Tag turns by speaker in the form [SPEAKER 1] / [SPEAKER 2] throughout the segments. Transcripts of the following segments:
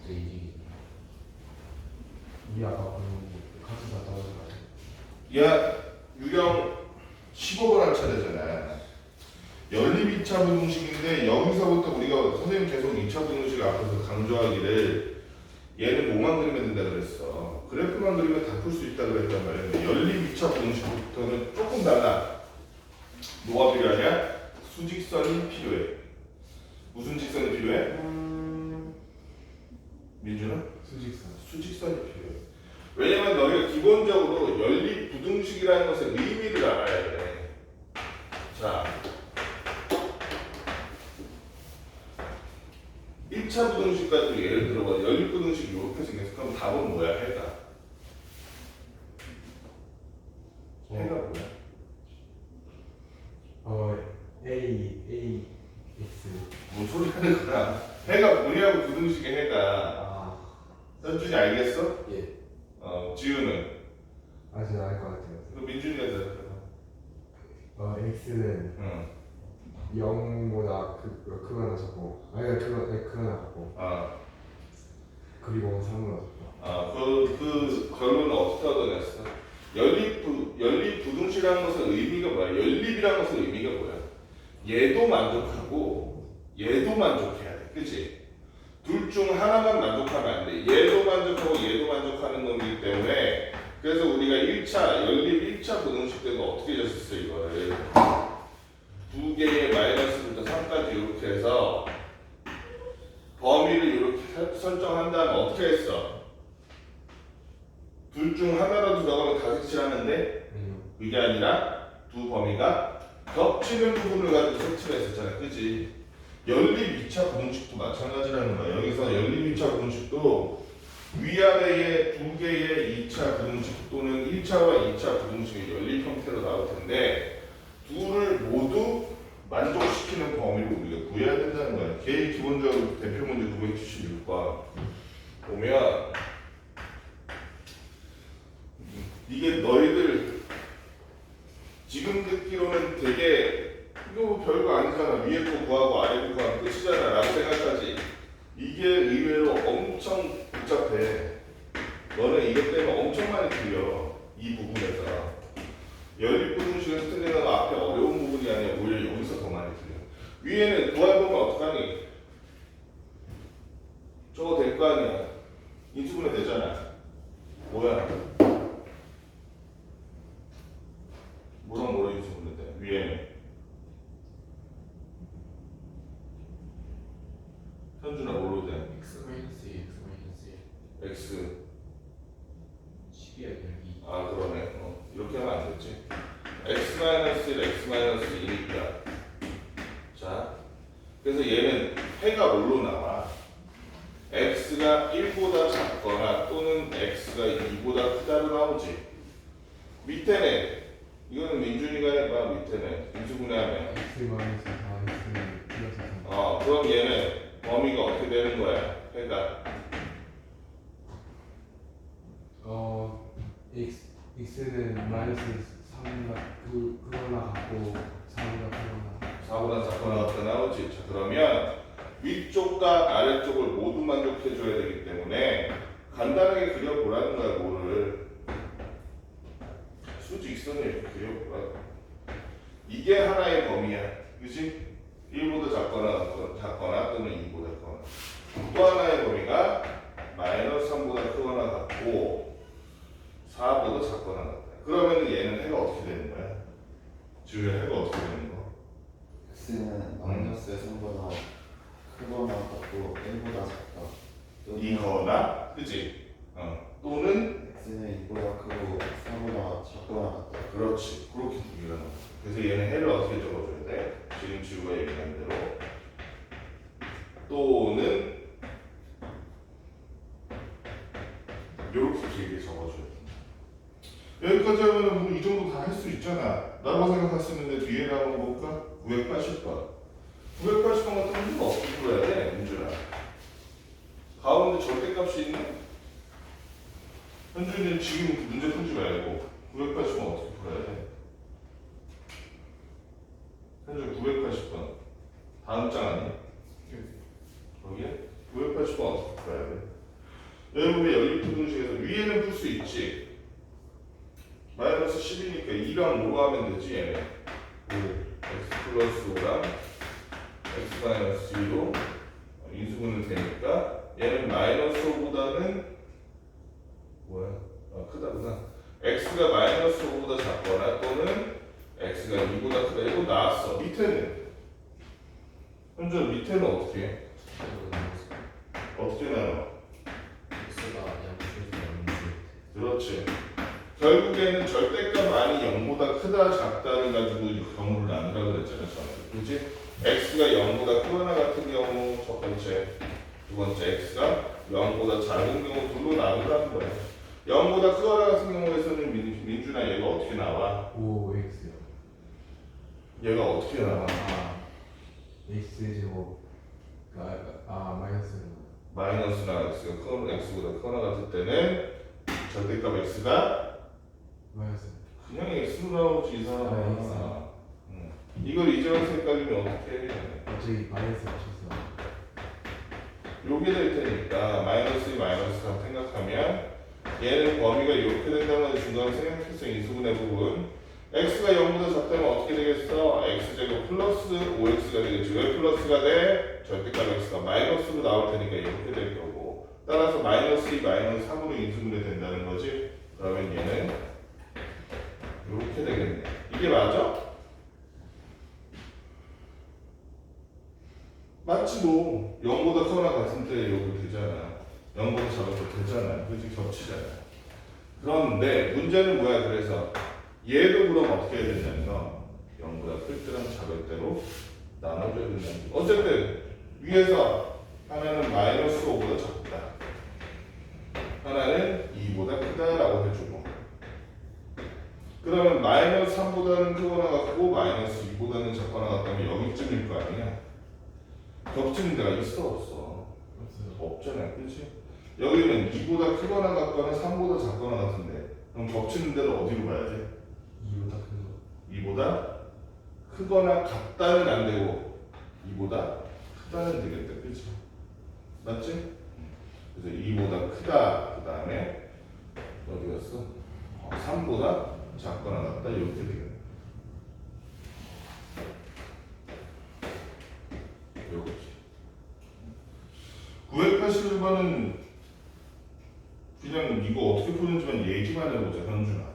[SPEAKER 1] 이지 우리 아까 같이 다 떨어진 거 같아.
[SPEAKER 2] 야, 유형 15번 할 차례잖아. 연립 2차 분동식인데 여기서부터 우리가 선생님 계속 2차 분동식을 앞에서 강조하기를 얘는 뭐만 그리면 된다 그랬어. 그래프만 그리면 다 풀 수 있다 그랬단 말이야. 연립 2차 분동식부터는 조금 달라. 뭐가 필요하냐? 수직선이 필요해. 무슨 직선이 필요해? 민준아? 수직선이 필요해. 왜냐면 너희가 기본적으로 연립 부등식이라는 것의 의미를 알아야 돼. 자, 1차 부등식 가지고 예를 들어봐. 연립 부등식이 이렇게 생겼어. 그럼 답은 뭐야? 해가. 해가 뭐야?
[SPEAKER 1] A X.
[SPEAKER 2] 뭔 소리 하는 거야? 해가 뭐냐고 부등식의 해가. 현준이 알겠어?
[SPEAKER 1] 예.
[SPEAKER 2] 지우는?
[SPEAKER 1] 아직 안 알 것 같아요.
[SPEAKER 2] 그럼 민준이가 대답해봐.
[SPEAKER 1] X는
[SPEAKER 2] 응.
[SPEAKER 1] 0보다 그거나 적고, 그거나 같고, 그리고 3보다 적고.
[SPEAKER 2] 그 결론은 어떻게 얻어냈어? 연립 부등식이라는 것은 의미가 뭐야? 연립이라는 것은 의미가 뭐야? 얘도 만족하고 얘도 만족해야 돼. 그치? 둘 중 하나만 만족하면 안 돼. 얘도 만족하고 얘도 만족하는 거기 때문에 그래서 우리가 1차 연립 1차 부등식 때는 어떻게 줬었어 이거를 두 개의 마이너스부터 3까지 이렇게 해서 범위를 이렇게 설정한 다음에 어떻게 했어? 둘 중 하나라도 넣으면 다 색칠하는데 그게 아니라 두 범위가 겹치는 부분을 가지고 색칠을 했었잖아. 그치? 연립 2차 부등식도 마찬가지라는 거야. 여기서 연립 2차 부등식도 위아래의 두 개의 2차 부등식 또는 1차와 2차 부등식의 연립 형태로 나올 텐데 둘을 모두 만족시키는 범위를 우리가 구해야 된다는 거야. 걔의 기본적으로 대표 문제 976번 보면 이게 너희들 지금 듣기로는 되게 이거 별거 아니잖아. 위에 거 구하고 아래 거 구하면 끝이잖아 라고 생각하지. 이게 의외로 엄청 복잡해. 너는 이것 때문에 엄청 많이 틀려. 이 부분에서. 연립 부등식에서 틀리는 건 앞에 어려운 부분이 아니라 오히려 여기서 더 많이 틀려. 위에는 구해보면 어떡하니? 저거 될 거 아니야. 인수분해 되잖아. 뭐야? 뭐랑 뭐랑 인수분해 돼? 위에는. 현준아 뭘로 돼?
[SPEAKER 1] X 마이너스 1, X 마이너스 1.
[SPEAKER 2] X.
[SPEAKER 1] 12야 여기.
[SPEAKER 2] 그러네. 이렇게 하면 안 됐지. X-1, X-1이니까. 자, 그래서 얘는 해가 뭘로 나와? X가 1보다 작거나 또는 X가 2보다 크다로 나오지. 밑에는 이거는 민준이가 해봐. 밑에는 인수분해하면.
[SPEAKER 1] X 마이너스 4, X는 플러스 3.
[SPEAKER 2] 그럼 얘는 범위가 어떻게 되는 거야? 해가
[SPEAKER 1] X는 마이너스 3가 그거나 같고 4보다
[SPEAKER 2] 작거나 같다 나오지. 자, 그러면 위쪽과 아래쪽을 모두 만족해줘야 되기 때문에 간단하게 그려보라는 거야. 뭐를 수직선을 이렇게 그려보라고. 이게 하나의 범위야. 그치? 1보다 작거나 또는 2보다 크거나. 또 하나의 범위가 마이너스 3보다 크거나 같고 4보다 작거나 같다. 그러면 얘는 해가 어떻게 되는 거야? 지우야 해가 어떻게 되는 거?
[SPEAKER 3] X는 마이너스 3보다 크거나 같고 1보다 작다.
[SPEAKER 2] 이거나 그치? 또는
[SPEAKER 3] X는 2보다 크고 4보다 작거나 같다.
[SPEAKER 2] 그렇지. 그렇게 두 개가 나와. 그래서 얘는 해를 어떻게 적어줘야 돼? 지금 지우가 얘기한 대로 또는 이렇게 길게 적어줘야 돼. 여기까지 하면 뭐 이 정도 다 할 수 있잖아. 라고 생각했었는데 뒤에를 한번 볼까? 980번. 980번 같은 건 좀 어떻게 풀어야 돼? 민준아. 가운데 절대값이 있네? 현준이는 지금 문제 풀지 말고 980번 어떻게 풀어야 돼? 현준 980번 다음 장 아니야? 거기에? 980번 어떻게 풀어야 돼? 여기 보면 연립부등식에서 위에는 풀 수 있지. 마이너스 10이니까 2랑 5로 하면 되지 얘는. 5 x 플러스 5랑 x 마이너스 2로 인수분해 되니까 얘는 마이너스 5보다는 뭐야? 아 크다구나. x가 마이너스 5보다 작거나 또는 x가 2보다 크다. 이거 나왔어. 밑에는 현재 밑에는 어떻게 해? 어떻게 나눠?
[SPEAKER 1] x가 양수에서 양수.
[SPEAKER 2] 그렇지. 결국에는 절대값 아니 0보다 크다 작다를 가지고 경우를 나누라 그랬잖아 저는. 그렇지? x가 0보다 크거나 같은 경우 첫 번째, 두 번째 x가 0보다 작은 경우 둘로 나누라는 거야. 0보다 크거나 같은 경우에서는 민준아 얘가 어떻게 나와?
[SPEAKER 1] 5x요.
[SPEAKER 2] 얘가 어떻게 나와?
[SPEAKER 1] x 제곱 마이너스
[SPEAKER 2] 마이너스나 x가 x보다 크거나 같을 때는 절대값 x가
[SPEAKER 1] 마이너스.
[SPEAKER 2] 그냥 x로 나오지 이 사람아. 이걸 이제와서 헷갈리면 어떻게 해?
[SPEAKER 1] 갑자기 마이너스 맞췄어.
[SPEAKER 2] 요게 될 테니까 마이너스 마이너스라고 생각하면 얘는 범위가 이렇게 된다는 중간에 생각해서 인수분해 부분 x가 0보다 작다면 어떻게 되겠어? x제곱 플러스 5x가 되겠지. 왜 플러스가 돼? 절대값 x가 마이너스로 나올 테니까 이렇게 될 거고 따라서 마이너스 2 마이너스 3으로 인수분해 된다는 거지. 그러면 얘는 이렇게 되겠네. 이게 맞아? 맞지 뭐 0보다 크거나 같은 때 여기 되잖아. 0보다 작을 때 되잖아. 그렇지 겹치잖아. 그런데 문제는 뭐야? 그래서 얘도 그럼 어떻게 해야 되냐면 0보다 클 때랑 작을 때로 나눠줘야 된다는 거. 어쨌든 위에서 하나는 마이너스 5보다 작다. 하나는 2보다 크다라고 해주고 그러면 마이너스 3보다는 크거나 같고 마이너스 2보다는 작거나 같다면 여기쯤일 거 아니야? 겹치는 데가 있어 없어?
[SPEAKER 1] 없어요.
[SPEAKER 2] 없잖아. 그렇지? 여기는 2보다 크거나 같거나 3보다 작거나 같은데 그럼 겹치는 데를 어디로 가야 돼?
[SPEAKER 1] 2보다 큰 거.
[SPEAKER 2] 2보다 크거나 같다는 안 되고 2보다 크다는 되겠다. 그렇지? 맞지? 그래서 2보다 크다 그 다음에 어디 갔어? 3보다 작거나 같다 이렇게 되겠네. 이거지. 981번은 그냥 이거 어떻게 푸는지만 얘기만 해보자 현준아.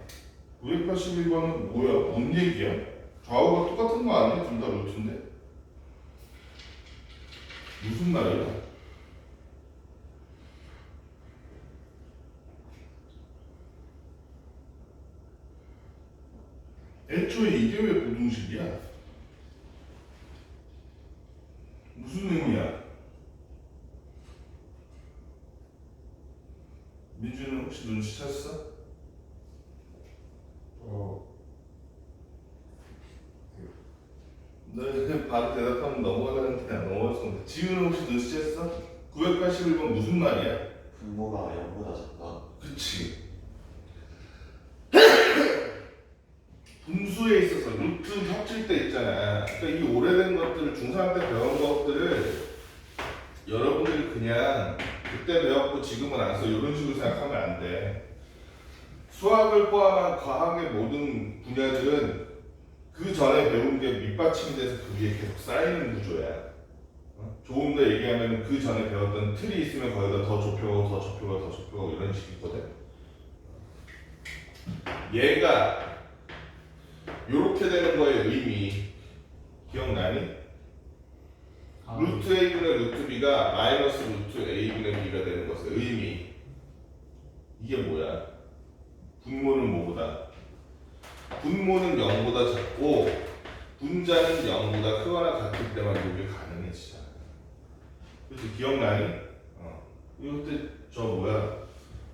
[SPEAKER 2] 981번은 뭐야? 뭔 얘기야? 좌우가 똑같은 거 아니야? 둘 다 루트인데? 무슨 말이야? 애초에 이게 왜 부등식이야? 무슨 의미야? 민준은 혹시 눈치챘어? 너 바로 대답하면 넘어가는데 넘어갔었는데 지우는 혹시 눈치챘어? 981번 무슨 말이야?
[SPEAKER 3] 분모가 0보다 작다.
[SPEAKER 2] 그치. 분수에 있어서 루트 합칠 때 있잖아. 그러니까 이 오래된 것들을 중3 때 배운 것들을 여러분들이 그냥 그때 배웠고 지금은 안 써. 이런 식으로 생각하면 안 돼. 수학을 포함한 과학의 모든 분야들은 그 전에 배운 게 밑받침이 돼서 그 위에 계속 쌓이는 구조야. 조금 더 얘기하면 그 전에 배웠던 틀이 있으면 거기다 더 좁혀가고 더 좁혀가고 더 좁혀가고 이런 식이거든. 얘가 요렇게 되는 거의 의미 기억나니? 루트 A분의 루트 B가 마이너스 루트 A분의 B가 되는 것의 의미 이게 뭐야? 분모는 뭐보다? 분모는 0보다 작고 분자는 0보다 크거나 같을 때만 이게 가능해지잖아. 그렇지? 기억나니? 이거 그때 저 뭐야?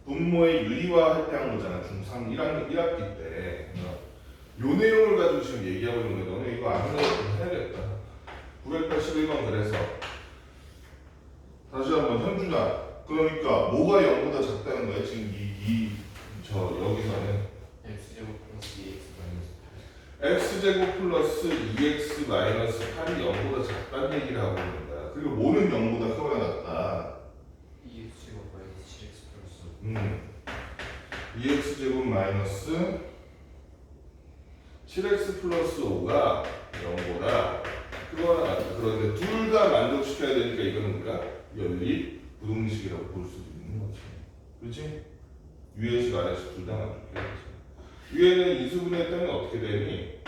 [SPEAKER 2] 분모의 유리화 할 때 한 거잖아. 중3 1학기 때. 요 내용을 가지고 지금 얘기하고 있는 거야. 너네 이거 아는 거 해야겠다. 981번 그래서 다시 한번 현준아. 그러니까 뭐가 0보다 작다는 거야? 지금 저 여기서는
[SPEAKER 1] x제곱 플러스 2x 마이너스 8.
[SPEAKER 2] x제곱 플러스 2x 마이너스 8이 0보다 작다는 얘기를 하고 있는 거야. 그리고 뭐는 0보다 크거나 같다.
[SPEAKER 1] 2x제곱 마이너스 7x
[SPEAKER 2] 마이너스 7x 플러스 5가 0보다 크거나 같다. 그런데 둘 다 만족시켜야 되니까 이거는 우리가 연립 부등식이라고 볼 수도 있는 거지. 그렇지? 위에식 아래식 둘 다 만족해야 되지. 위에는 인수분해했다면 어떻게 되니?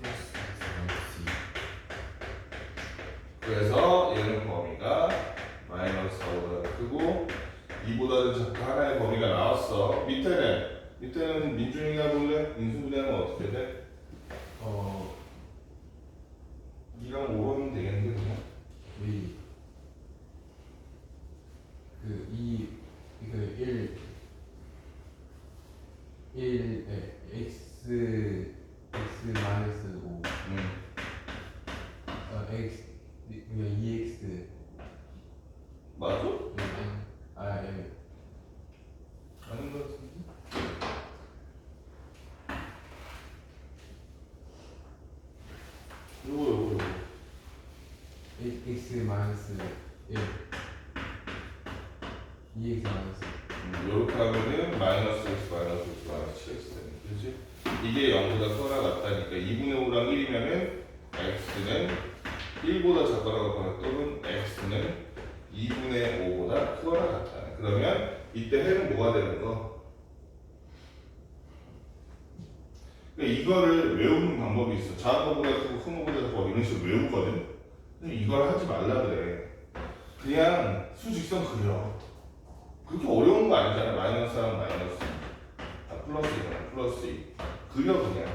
[SPEAKER 1] 플러스 X 마이너스
[SPEAKER 2] 그래서 얘는 범위가 마이너스 4보다 크고 2보다는 작다. 하나의 범위가 나왔어. 밑에는 민준이가 볼래? 인수분해하면 어떻게 돼? 2랑 5로 하면 되겠는데 그냥?
[SPEAKER 1] V 이거 1 X 마이너스 5 X 그냥 2X
[SPEAKER 2] 맞아?
[SPEAKER 1] 예.
[SPEAKER 2] 아닌 것 같은데? 요거
[SPEAKER 1] X 마이너스 1 2X 마이너스
[SPEAKER 2] 이렇게 하면은 마이너스 x 마이너스 x 마이너스 7x 되는 거지? 이게 0보다 크거나 같다니까 2분의 5랑 1이면은 x는 1보다 작거나 같거나 또는 x는 2분의 5보다 크거나 같다. 그러면 이때 해는 뭐가 되는 거? 그러니까 이거를 외우는 방법이 있어. 작은 거보다 크고 큰 거보다 작고 이런 식으로 외우거든. 근데 이걸 하지 말라 그래. 그냥 수직선 그려. 그렇게 어려운 거 아니잖아. 마이너스 1, 마이너스 플러스 1, 플러스 2 그려 그냥.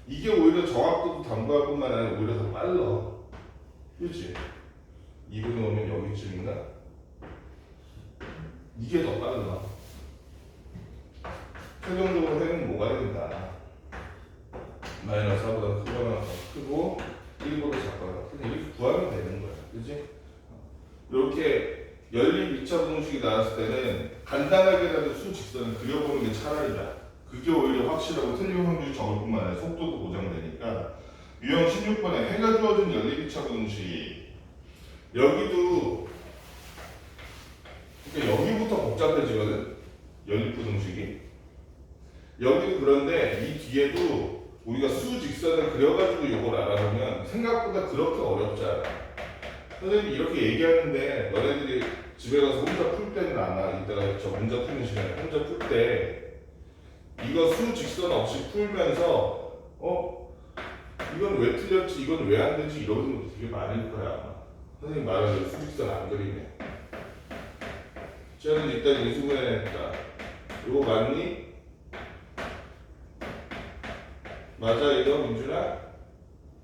[SPEAKER 2] 이게 오히려 정확도도 담보할 뿐만 아니라 오히려 더 빨라. 그렇지? 2분의 5면 여기쯤인가? 이게 더 빨라. 최종적으로 해는 뭐가 된다? 마이너스 4보다 크거나 더 크고 1보다 작거나 크고 이렇게 구하면 되는 거야. 그렇지? 이렇게 연립 2차 분식이 나왔을 때는 간단하게라도 수직선을 그려보는 게 차라리 나아. 그게 오히려 확실하고 틀림 확률이 적을 뿐만 아니라 속도도 보장되니까. 유형 16번에 해가 주어진 연립 2차 분식. 여기도 그러니까 여기부터 복잡해지거든. 연립 분식이. 여기도 그런데 이 뒤에도 우리가 수직선을 그려가지고 이걸 알아보면 생각보다 그렇게 어렵지 않아. 선생님이 이렇게 얘기하는데 너네들이 집에 가서 혼자 풀 때는 아마 이따가 저 문제 푸는 시간에 혼자 풀 때 이거 수직선 없이 풀면서 이건 왜 틀렸지 이건 왜 안 되지 이러는 것도 되게 많을 거야 아마. 선생님 말하는 수직선 안 그리네. 쟤는 일단 인수분해했다. 이거 맞니? 맞아 이거 민준아?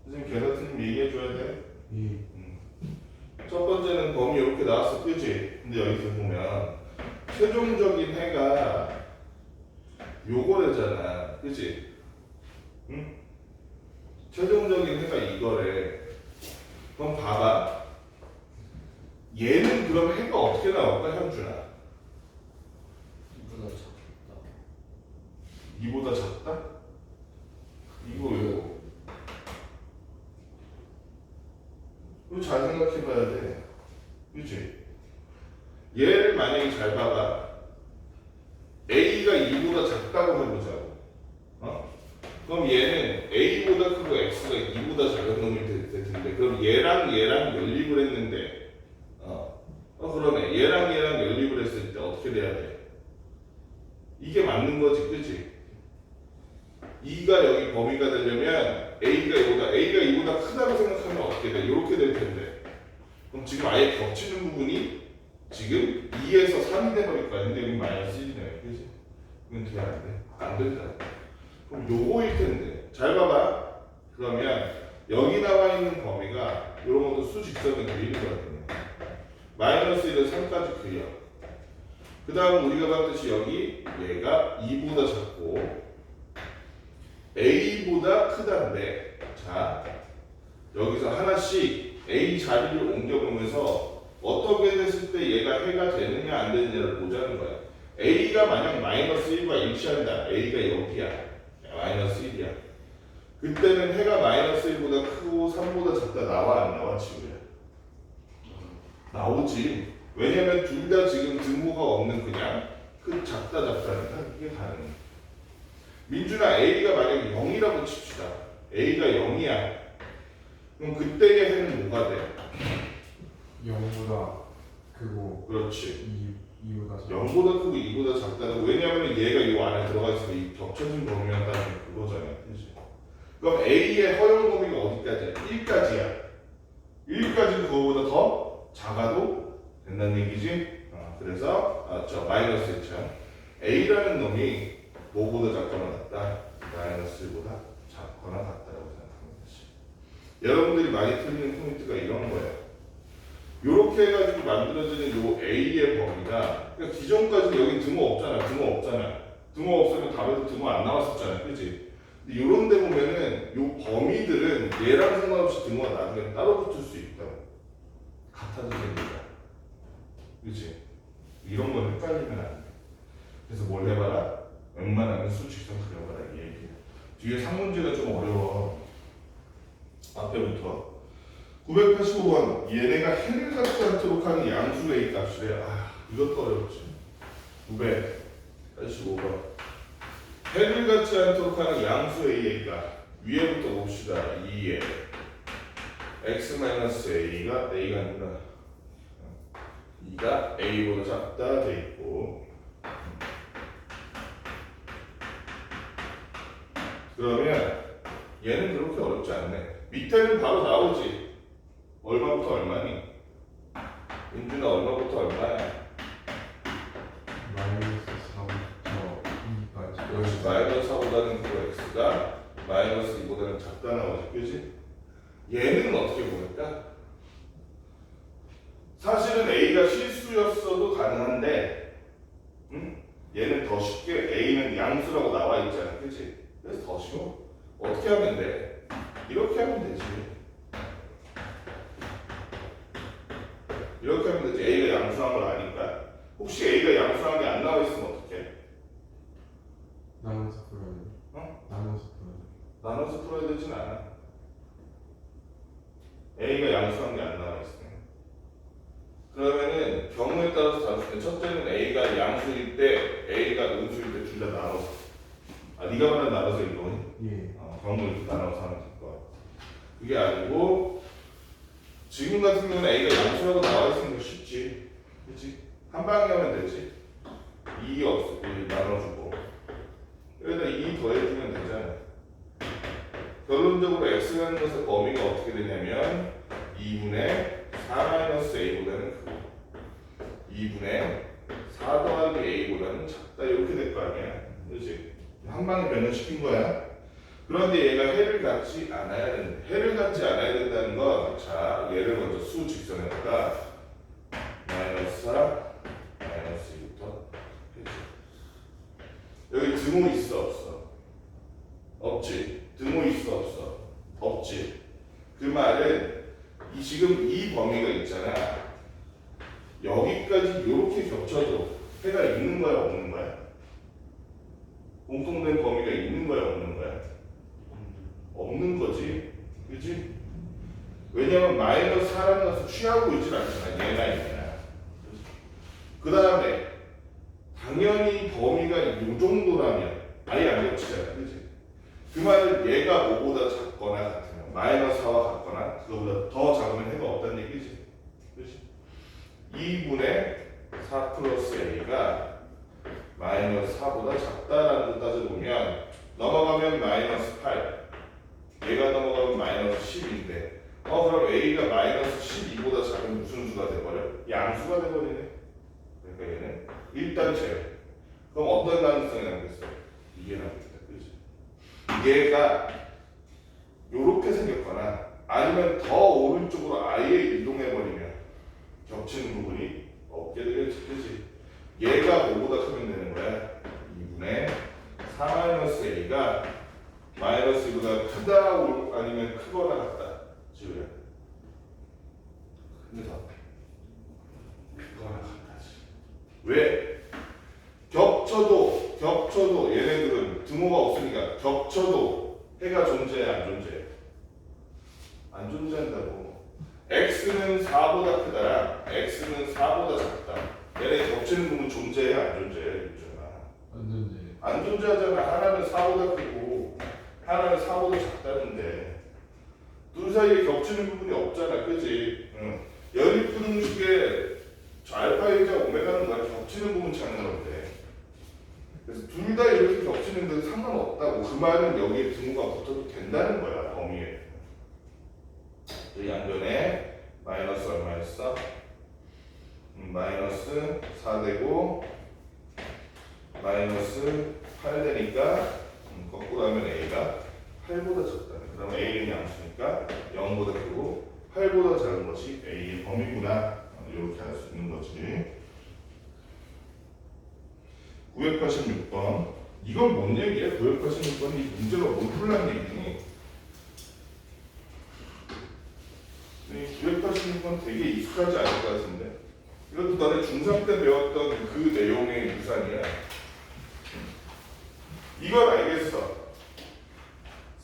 [SPEAKER 2] 선생님 계산팀 얘기해줘야 돼. 첫 번째는 범위 이렇게 나왔어, 그지? 근데 여기서 보면 최종적인 해가 요거래잖아, 그지? 응? 최종적인 해가 이거래. 그럼 봐봐. 얘는 그럼 해가 어떻게 나올까, 현준아?
[SPEAKER 1] 이보다 작다
[SPEAKER 2] 이보다 작다? 이거. 이거 잘 생각해봐야 돼. 그치? 얘를 만약에 잘 봐봐. A가 2보다 작다고 해보자고. 그럼 얘는 A보다 크고 X가 2보다 작은 놈이 될 텐데, 그럼 얘랑 연립을 했는데, 그러네. 얘랑 연립을 했을 때 어떻게 돼야 돼? 이게 맞는 거지, 그치? 2가 여기 범위가 되려면 A가 2보다 크다고 생각하면 어떻게 돼? 이렇게 될 텐데. 그럼 지금 아예 겹치는 부분이 지금 2에서 3이 돼버릴 거 아니야. 근데 여기 마이너스 1이네. 그치? 이건 돼, 안 돼? 안 되잖아. 그럼 요거일 텐데. 잘 봐봐. 그러면 여기 나와 있는 범위가 이런 것도 수직선을 그리는 거거든요. 마이너스 1에서 3까지 그려. 그 다음 우리가 봤듯이 여기 얘가 2보다 작고 A보다 크다인데, 자 여기서 하나씩 A 자리를 옮겨보면서 어떻게 됐을 때 얘가 해가 되느냐 안 되느냐를 보자는 거야. A가 만약 마이너스 1과 일치한다. A가 여기야. 마이너스 1이야. 그때는 해가 마이너스 1보다 크고 3보다 작다. 나와 안 나와 지우야? 나오지. 왜냐면 둘 다 지금 등호가 없는 그냥 그 작다니까 이게 가능해. 민준아 A가 만약에 0이라고 칩시다. A가 0이야. 그럼 그때의 해는 뭐가 돼?
[SPEAKER 1] 0보다 크고
[SPEAKER 2] 그렇지.
[SPEAKER 1] 2보다 작다.
[SPEAKER 2] 0보다 크고 2보다 작다는 거. 왜냐면 얘가 이 안에 들어가 있으면 이 겹쳐진 범위만 따지면 그거잖아. 그치? 그럼 A의 허용 범위가 어디까지야? 1까지야. 1까지는 그거보다 더 작아도 된다는 얘기지? 그래서 저 마이너스 1차 A라는 놈이 뭐보다 작거나 같다? 마이너스 1보다 작거나 같다라고 생각하는 거지. 여러분들이 많이 틀리는 포인트가 이런 거예요. 요렇게 해가지고 만들어지는 요 A의 범위가 그러니까 기존까지 여기 등호 없잖아. 등호 없으면 답에도 등호 안 나왔었잖아. 그치? 근데 요런 데 보면은 요 범위들은 얘랑 상관없이 등호가 나중에 따로 붙을 수 있다고. 같아도 됩니다. 그치? 이런 건 헷갈리면 안 돼. 그래서 뭘 해봐라? 웬만하면 수직선 그려봐라 이 얘기야. 뒤에 상문제가 좀 어려워. 앞에부터 985번 얘네가 해를 갖지 않도록 하는 양수 A 값이래. 이것도 어렵지. 985번 해를 갖지 않도록 하는 양수 A가 위에부터 봅시다. 2에 x-a가 아니라 2가 A보다 작다 돼 있고 그러면 얘는 그렇게 어렵지 않네. 밑에는 바로 나오지. 얼마부터 얼마니? 민준아 얼마부터 얼마야?
[SPEAKER 1] 마이너스 4부터 2까지.
[SPEAKER 2] 그렇지. 마이너스 4보다는 그 x가 마이너스 2보다는 작다 나오지. 그지? 얘는 어떻게 보일까? 사실은 A가 실수였어도 가능한데 얘는 더 쉽게 A는 양수라고 나와 있잖아. 그지? 그래서 더 쉬워. 어떻게 하면 돼? 이렇게 하면 되지. 이렇게 하면 되지. A가 양수한 걸 아니까. 혹시 A가 양수한 게 안 나와 있으면 어떡해?
[SPEAKER 1] 나눠서 풀어야 돼. 나눠서 풀어야 돼.
[SPEAKER 2] 나눠서 풀어야 되진 않아. A가 양수한 게 안 나와 있으면. 그러면은 경우에 따라서 다르는데 첫째는 A가 양수일 때, A가 음수일 때 둘 다 나눠서. 네가 말한 나눠서 이거니?
[SPEAKER 1] 예.
[SPEAKER 2] 경우를 이렇게 나눠서 하면 될 것 같아. 그게 아니고 지금 같은 경우는 A가 양수라고 나와 있으면 쉽지. 그치? 한 방에 하면 되지. 2 없어. 나눠주고. 여기다 2 더해주면 되잖아. 결론적으로 X라는 것의 범위가 어떻게 되냐면 2분의 4-A보다는 크고 2분의 4 더하기 A보다는 작다. 이렇게 될 거 아니야. 그치? 한 방에 변형시킨 거야. 그런데 얘가 해를 갖지 않아야 된다. 해를 갖지 않아야 된다는 건, 자, 얘를 먼저 수 직선에다가 마이너스 4, 마이너스 2부터 여기 등호 있어 없어? 없지. 등호 있어 없어? 없지. 그 말은 지금 이 범위가 있잖아. 여기까지 이렇게 겹쳐도 해가 있는 거야 없는 거야? 공통된 범위가 있는 거야 없는 거야? 없는 거지. 그치? 왜냐면 마이너스 4라는 것을 취하고 있질 않잖아. 얘나. 그 다음에 당연히 범위가 이 정도라면 아예 안 겹치잖아. 그치? 그 말은 얘가 5보다 작거나 같으면 마이너스 4와 같거나 그거보다 더 작으면 해가 없다는 얘기지. 그치? 2분의 4 플러스 A가 마이너스 4보다 작다라는 걸 따져보면 넘어가면 마이너스 8 얘가 넘어가면 마이너스 10인데 그럼 A가 마이너스 12보다 작은 무슨 수가 돼버려? 양수가 돼버리네. 그러니까 얘는 일단 제외. 그럼 어떤 가능성이 남겠어? 이게 남겠다. 그지? 얘가 요렇게 생겼거나 아니면 더 오른쪽으로 아예 이동해버리면 겹치는 부분이 없게 되겠지. 그지? 얘가 5보다 크면 되는 거야. 2분의 4-A가 마이너스 2보다 크다 아니면 크거나 같다. 지우야. 근데 더 크거나 같다지. 왜? 겹쳐도 얘네들은 등호가 없으니까 겹쳐도 해가 존재해 안 존재해? 안 존재한다고. x는 4보다 크다랑 x는 4보다 작다. 얘네 겹치는 부분 존재해 안 존재해? 안 존재하잖아. 하나는 4보다 크고 하나는 4보다 작다는데 둘 사이에 겹치는 부분이 없잖아. 그지? 응. 연립부등식에 저 알파이자 오메가는 뭐야? 겹치는 부분 찾는 건데 그래서 둘 다 이렇게 겹치는 데는 상관없다고. 그 말은 여기에 등호가 붙어도 된다는 거야. 범위에. 이 양변에 마이너스 얼마였어? 마이너스 4 되고 마이너스 8 되니까 거꾸로 하면 A가 8보다 작다. 그럼 A는 양수니까 0보다 크고 8보다 작은 것이 A의 범위구나. 이렇게 할 수 있는 거지. 986번. 이건 뭔 얘기야? 986번이 문제가 뭘 풀란 얘기니? 이 986번 되게 익숙하지 않을 것 같은데. 이것도 너네 중3 때 배웠던 그 내용의 유산이야. 이걸 알겠어.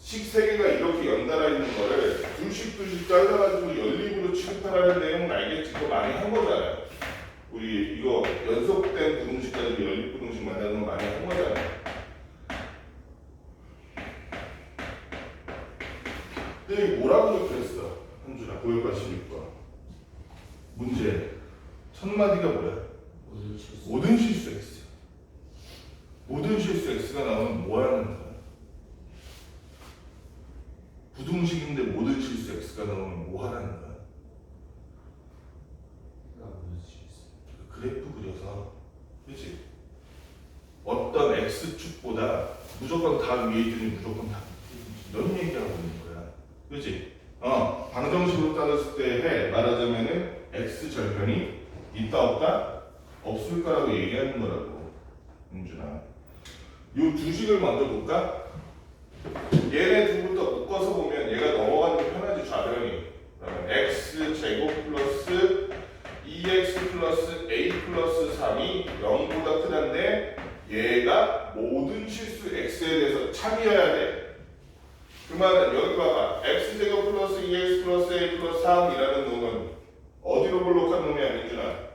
[SPEAKER 2] 식 3개가 이렇게 연달아 있는 거를 둘씩 잘라가지고 연립으로 취급하라는 내용은 알겠지. 그거 많이 한 거잖아요. 우리 이거 연속된 부등식까지 연립부등식 만드는 거 많이 한 거잖아요. 근데 이게 뭐라고 적혀있어? 현준아, 986번. 문제 첫 마디가 뭐야? 모든 실수 X. 모든 실수 X가 나오면 뭐 하는 거야? 부등식인데 모든 실수 X가 나오면 뭐 하라는 거야? 그래프 그려서, 그치? 어떤 X축보다 무조건 다 위에 있더니 무조건 다 이런 얘기하고 있는 거야. 그치? 방정식으로 따졌을 때 말하자면은 X 절편이 있다 없다? 없을 거라고 얘기하는 거라고. 은준아. 요 두 식을 먼저 볼까? 얘네 둘부터 묶어서 보면 얘가 넘어가는 게 편하지. 좌변이. 그러면 x 제곱 플러스 2x 플러스 a 플러스 3이 0보다 크다는데 얘가 모든 실수 x에 대해서 참이어야 돼. 그 말은 여기 봐봐. x 제곱 플러스 2x 플러스 a 플러스 3이라는 놈은 어디로 볼록한 놈이야, 민준아?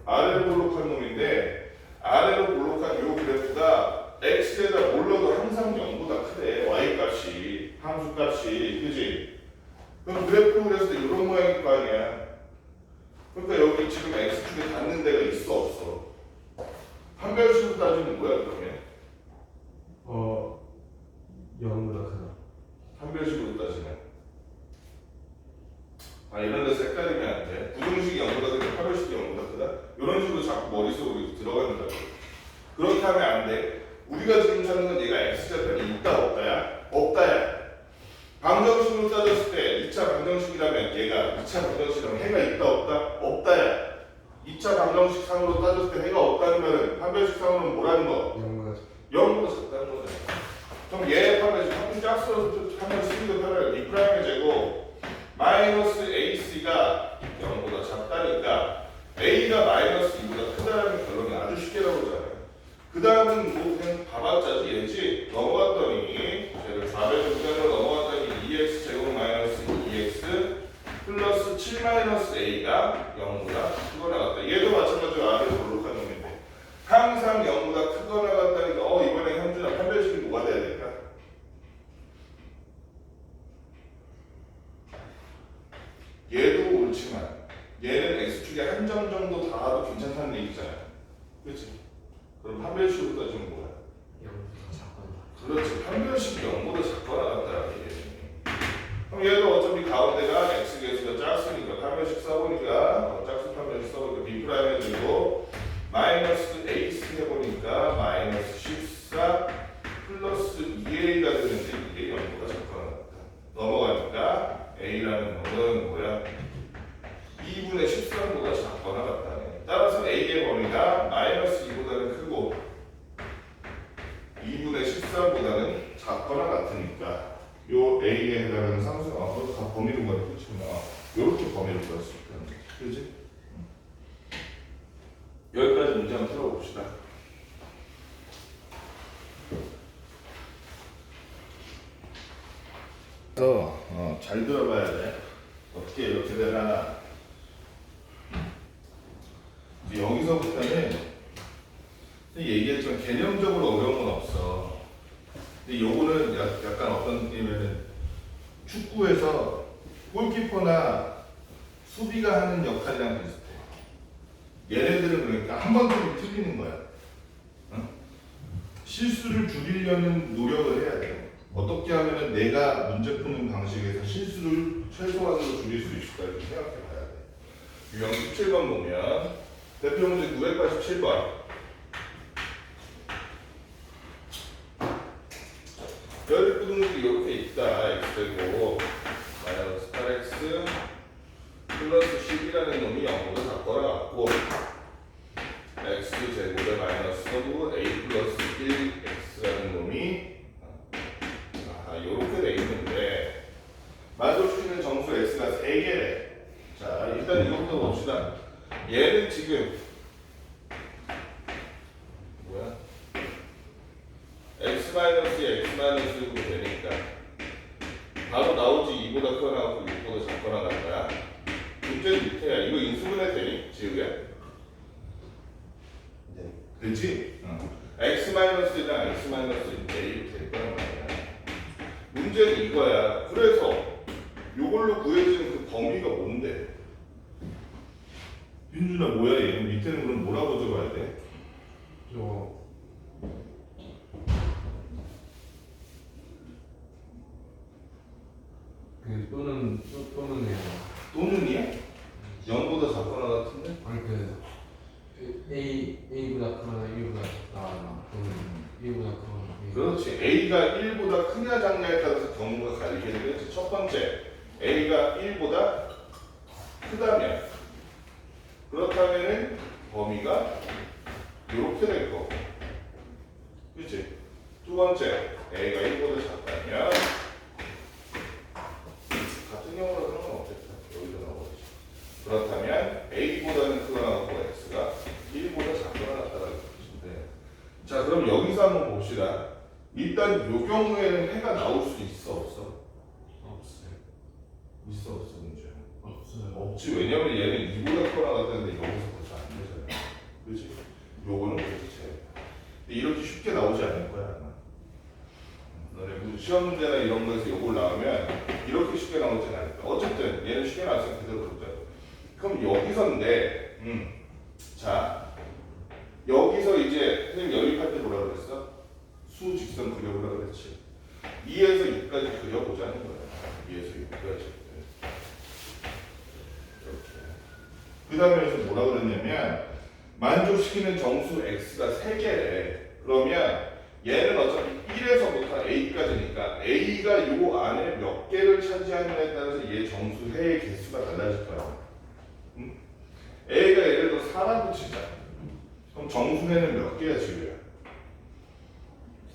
[SPEAKER 2] 아래로 볼록한 놈인데 아래로 볼록한 요 그래프가 x에다 몰라도 항상 0보다 크대. y 값이, 함수 값이, 그지? 그럼 그래프 그렸을 때 이런 모양일 거 아니야. 그러니까 여기 지금 x축에 닿는 데가 있어 없어? 판별식으로 따지면 뭐야 그러면?
[SPEAKER 1] 0보다 크다.
[SPEAKER 2] 판별식으로 따지면 이런 데서 헷갈리면 안 돼. 부등식이 0보다 크다, 판별식이 0보다 크다? 이런 식으로 자꾸 머릿속으로 들어간다고. 그렇게 하면 안 돼. 우리가 지금 찾는 건 얘가 x절편이 있다 없다야? 없다야. 방정식으로 따졌을 때 2차 방정식이라면 얘가 2차 방정식이라면 해가 있다 없다? 없다야. 2차 방정식 상으로 따졌을 때 해가 없다는 말은 판별식 상으로는 뭐라는 거? 0보다 작다는 거잖아. 그럼 얘의 판별식 한번 짝수로 하면 쓰기도 편해요. 이 프라임의 제곱 마이너스 ac가 0보다 작다니까 a가 마이너스 2보다 크다는 결론이 아주 쉽게 나오잖아요. 그 다음은 뭐 그냥 봐봤자지 얘지. 넘어갔더니 제가 좌변 구간으로 넘어갔더니 2x 제곱 마이너스 2x 플러스 7 마이너스 a가 0보다 크거나 같다. 얘도 마찬가지로 아래로 볼록한 놈인데 항상 0보다 크거나 같다니까 이번에 현준아 판별식이 뭐가 돼야 될까? 얘도 옳지만 얘는 x축에 한 점 정도 닿아도 괜찮다는 얘기잖아요. 그렇지? 그럼 판별식으로 따지면 뭐야?
[SPEAKER 1] 0보다 작거나.
[SPEAKER 2] 그렇지. 판별식이 0보다 작거나 같다라는 얘기지. 그럼 얘도 어차피 가운데가 x계수가 작으니까 판별식 써보니까 짝수 판별식 써보니까 b' 해주고 마이너스 ac 해보니까 마이너스 14 플러스 2a가 되는데 이게 0보다 작거나 같다. 넘어가니까 a라는 놈은 뭐야? 2분의 13보다 작거나 같다네. 따라서 a의 범위가 마이너스 2보다는 크고 2분의 13보다는 작거나 같으니까 요 a에 해당하는 상수가 다 범위로 가는 끝이구나. 요렇게 범위로 구할 수 있다는 거지. 그지? 여기까지 문제 한번 풀어봅시다. 그래서 잘 들어봐야 돼. 어떻게 이렇게 되나. 여기서부터는 수비가 하는 역할이랑 비슷해. 얘네들은 그러니까 한 번 틀리는 거야. 어? 실수를 줄이려는 노력을 해야 돼. 어떻게 하면은 내가 문제 푸는 방식에서 실수를 최소한으로 줄일 수 있을까 이렇게 생각해 봐야 돼. 유형 17번 보면 대표 문제 987번. 연립부등식이 이렇게 있다. x되고 마이너스 8x 플러스 10이라는 놈이 0보다 작거나 같고 x제곱에 마이너스 4고 a 플러스 1x라는 놈이 이렇게 돼 있는데 만족시키는 정수 x가 3개래. 자 일단 이것부터 봅시다. 얘는 지금 뭐야? x-1로 되니까 바로 나오지 2보다 크거나 같고 6보다 작거나 같다. 문제는 밑에야. 이거 인수분해 되니? 지우야?
[SPEAKER 3] 네.
[SPEAKER 2] 되지? x-1이랑 x-1 될 거란 말이야. 문제는 이거야. 그래서 요걸로 구해지는 그 범위가 뭔데? 윤준아 뭐야 얘? 밑에는 그럼 뭐라고 적어야 돼?
[SPEAKER 1] 또는이에요.
[SPEAKER 2] 또는이야? 0보다 작거나 같은데?
[SPEAKER 1] 아니 A보다 크거나 1보다 작다. 또는 A보다 크거나 B.
[SPEAKER 2] 그렇지. A가 1보다 크냐 작냐에 따라서 경우가 갈리게 되겠지. 첫 번째, A가 1보다 크다면 그렇다면은 범위가 이렇게 될 거고. 그렇지? 두 번째, A가 1보다 작다면 같은 경우라 그런 건 없겠다. 여기도 나오겠지. 그렇다면 A보다는 크거나 같고 X가 1보다 작거나 같다라는 뜻인데. 자, 그럼 여기서 한번 봅시다. 일단 요 경우에는 해가 나올 수 있어 없어?
[SPEAKER 1] 없어요.
[SPEAKER 2] 있어 없어 문제?
[SPEAKER 1] 없어요.
[SPEAKER 2] 없지. 왜냐면 얘는 2보다 크거나 같다는데 여기서 벌써 안 되잖아. 그렇지? 요거는 그렇지. 근데 이렇게 쉽게 나오지 않을 거야 아마. 너네 뭐 시험 문제나 이런 거에서 요걸 나오면 이렇게 쉽게 나오진 않을 거야. 어쨌든 얘는 쉽게 나왔으면 그대로 보자. 그럼 여기서인데 자 여기서 이제 선생님 연립할 때 뭐라 그랬어? 수직선 그려보라 그랬지. 2에서 6까지 그려보자는 거야. 2에서 6까지. 이렇게. 그 다음에 여기서 뭐라 그랬냐면 만족시키는 정수 x가 3개래. 그러면 얘는 어차피 1에서부터 a까지니까 a가 요 안에 몇 개를 차지하느냐에 따라서 얘 정수의 개수가 달라질 거야. a가 예를 들어 4라고 치자. 그럼 정수회는 몇 개야 지우야?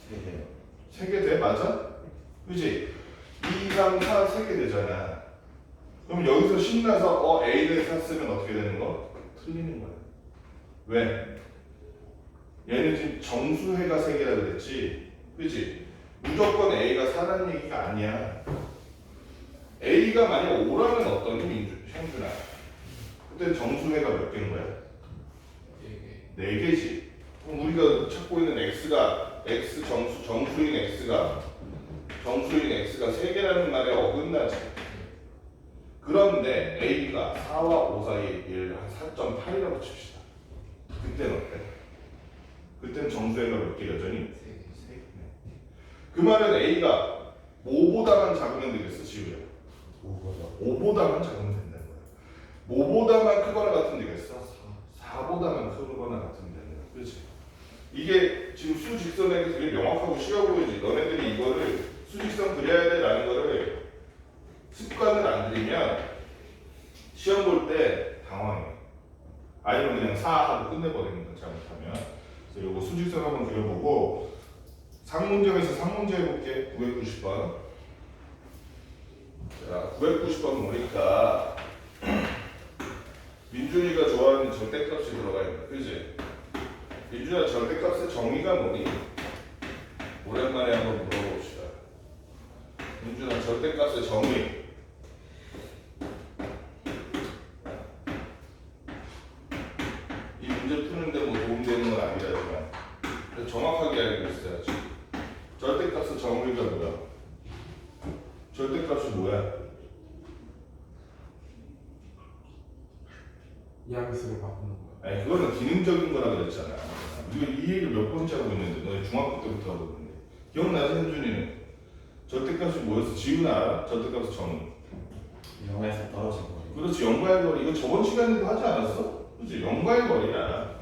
[SPEAKER 3] 3개요.
[SPEAKER 2] 3개 돼? 맞아? 그지? 2, 3, 4, 3개 되잖아. 그럼 여기서 신나서 A를 샀으면 어떻게 되는 거? 틀리는 거야. 왜? 얘는 지금 정수회가 3개라 그랬지? 그지? 무조건 A가 4라는 얘기가 아니야. A가 만약 5라면 어떠니? 형준아? 그때 정수회가 몇 개인 거야? 4개지. 그럼 우리가 찾고 있는 x가 x 정수인 x가 3개라는 말에 어긋나지. 그런데 a가 4와 5 사이에 1, 한 4.8이라고 칩시다. 그때는 어때? 그때는 정수회가 몇 개 여전히? 3개. 그 말은 a가 5보다만 작으면 되겠어, 지우야? 5보다만 작으면 된다는 거야. 5보다만 크거나 같으면 되겠어? 4보다만 크거나 같으면 되는 거야. 그렇지? 이게 지금 수직선에게 되게 명확하고 쉬워 보이지. 너네들이 이거를 수직선 그려야 돼라는 거를 습관을 안 들이면 시험 볼 때 당황해. 아니면 그냥 4하고 끝내버리는 거 잘못하면. 그래서 이거 수직선 한번 그려보고 상문제에서 3문제 해볼게. 990번. 자, 990번 보니까 민준이가 좋아하는 절대값이 들어가 있다. 그지? 민준아 절대값의 정의가 뭐니? 오랜만에 한번 물어봅시다. 민준아 절대값의 정의. 이 문제 푸는데 뭐 도움되는 건 아니라지만 정확하게 알고 있어야지. 절대값의 정의가 뭐야? 절대값이 뭐야?
[SPEAKER 1] 이항수를 바꾸는 거야.
[SPEAKER 2] 아니 그거는 기능적인 거라 그랬잖아. 우리가 이 얘기를 몇 번째 하고 있는데 너희 중학교 때부터 하고 있는데 기억나지 현준이는? 절대값이 뭐였어? 지훈아 알아? 절대값이 정의.
[SPEAKER 3] 0에서 떨어진 거리.
[SPEAKER 2] 그렇지, 영과의 거리. 이거 저번 시간에도 하지 않았어? 그렇지, 영과의 거리야.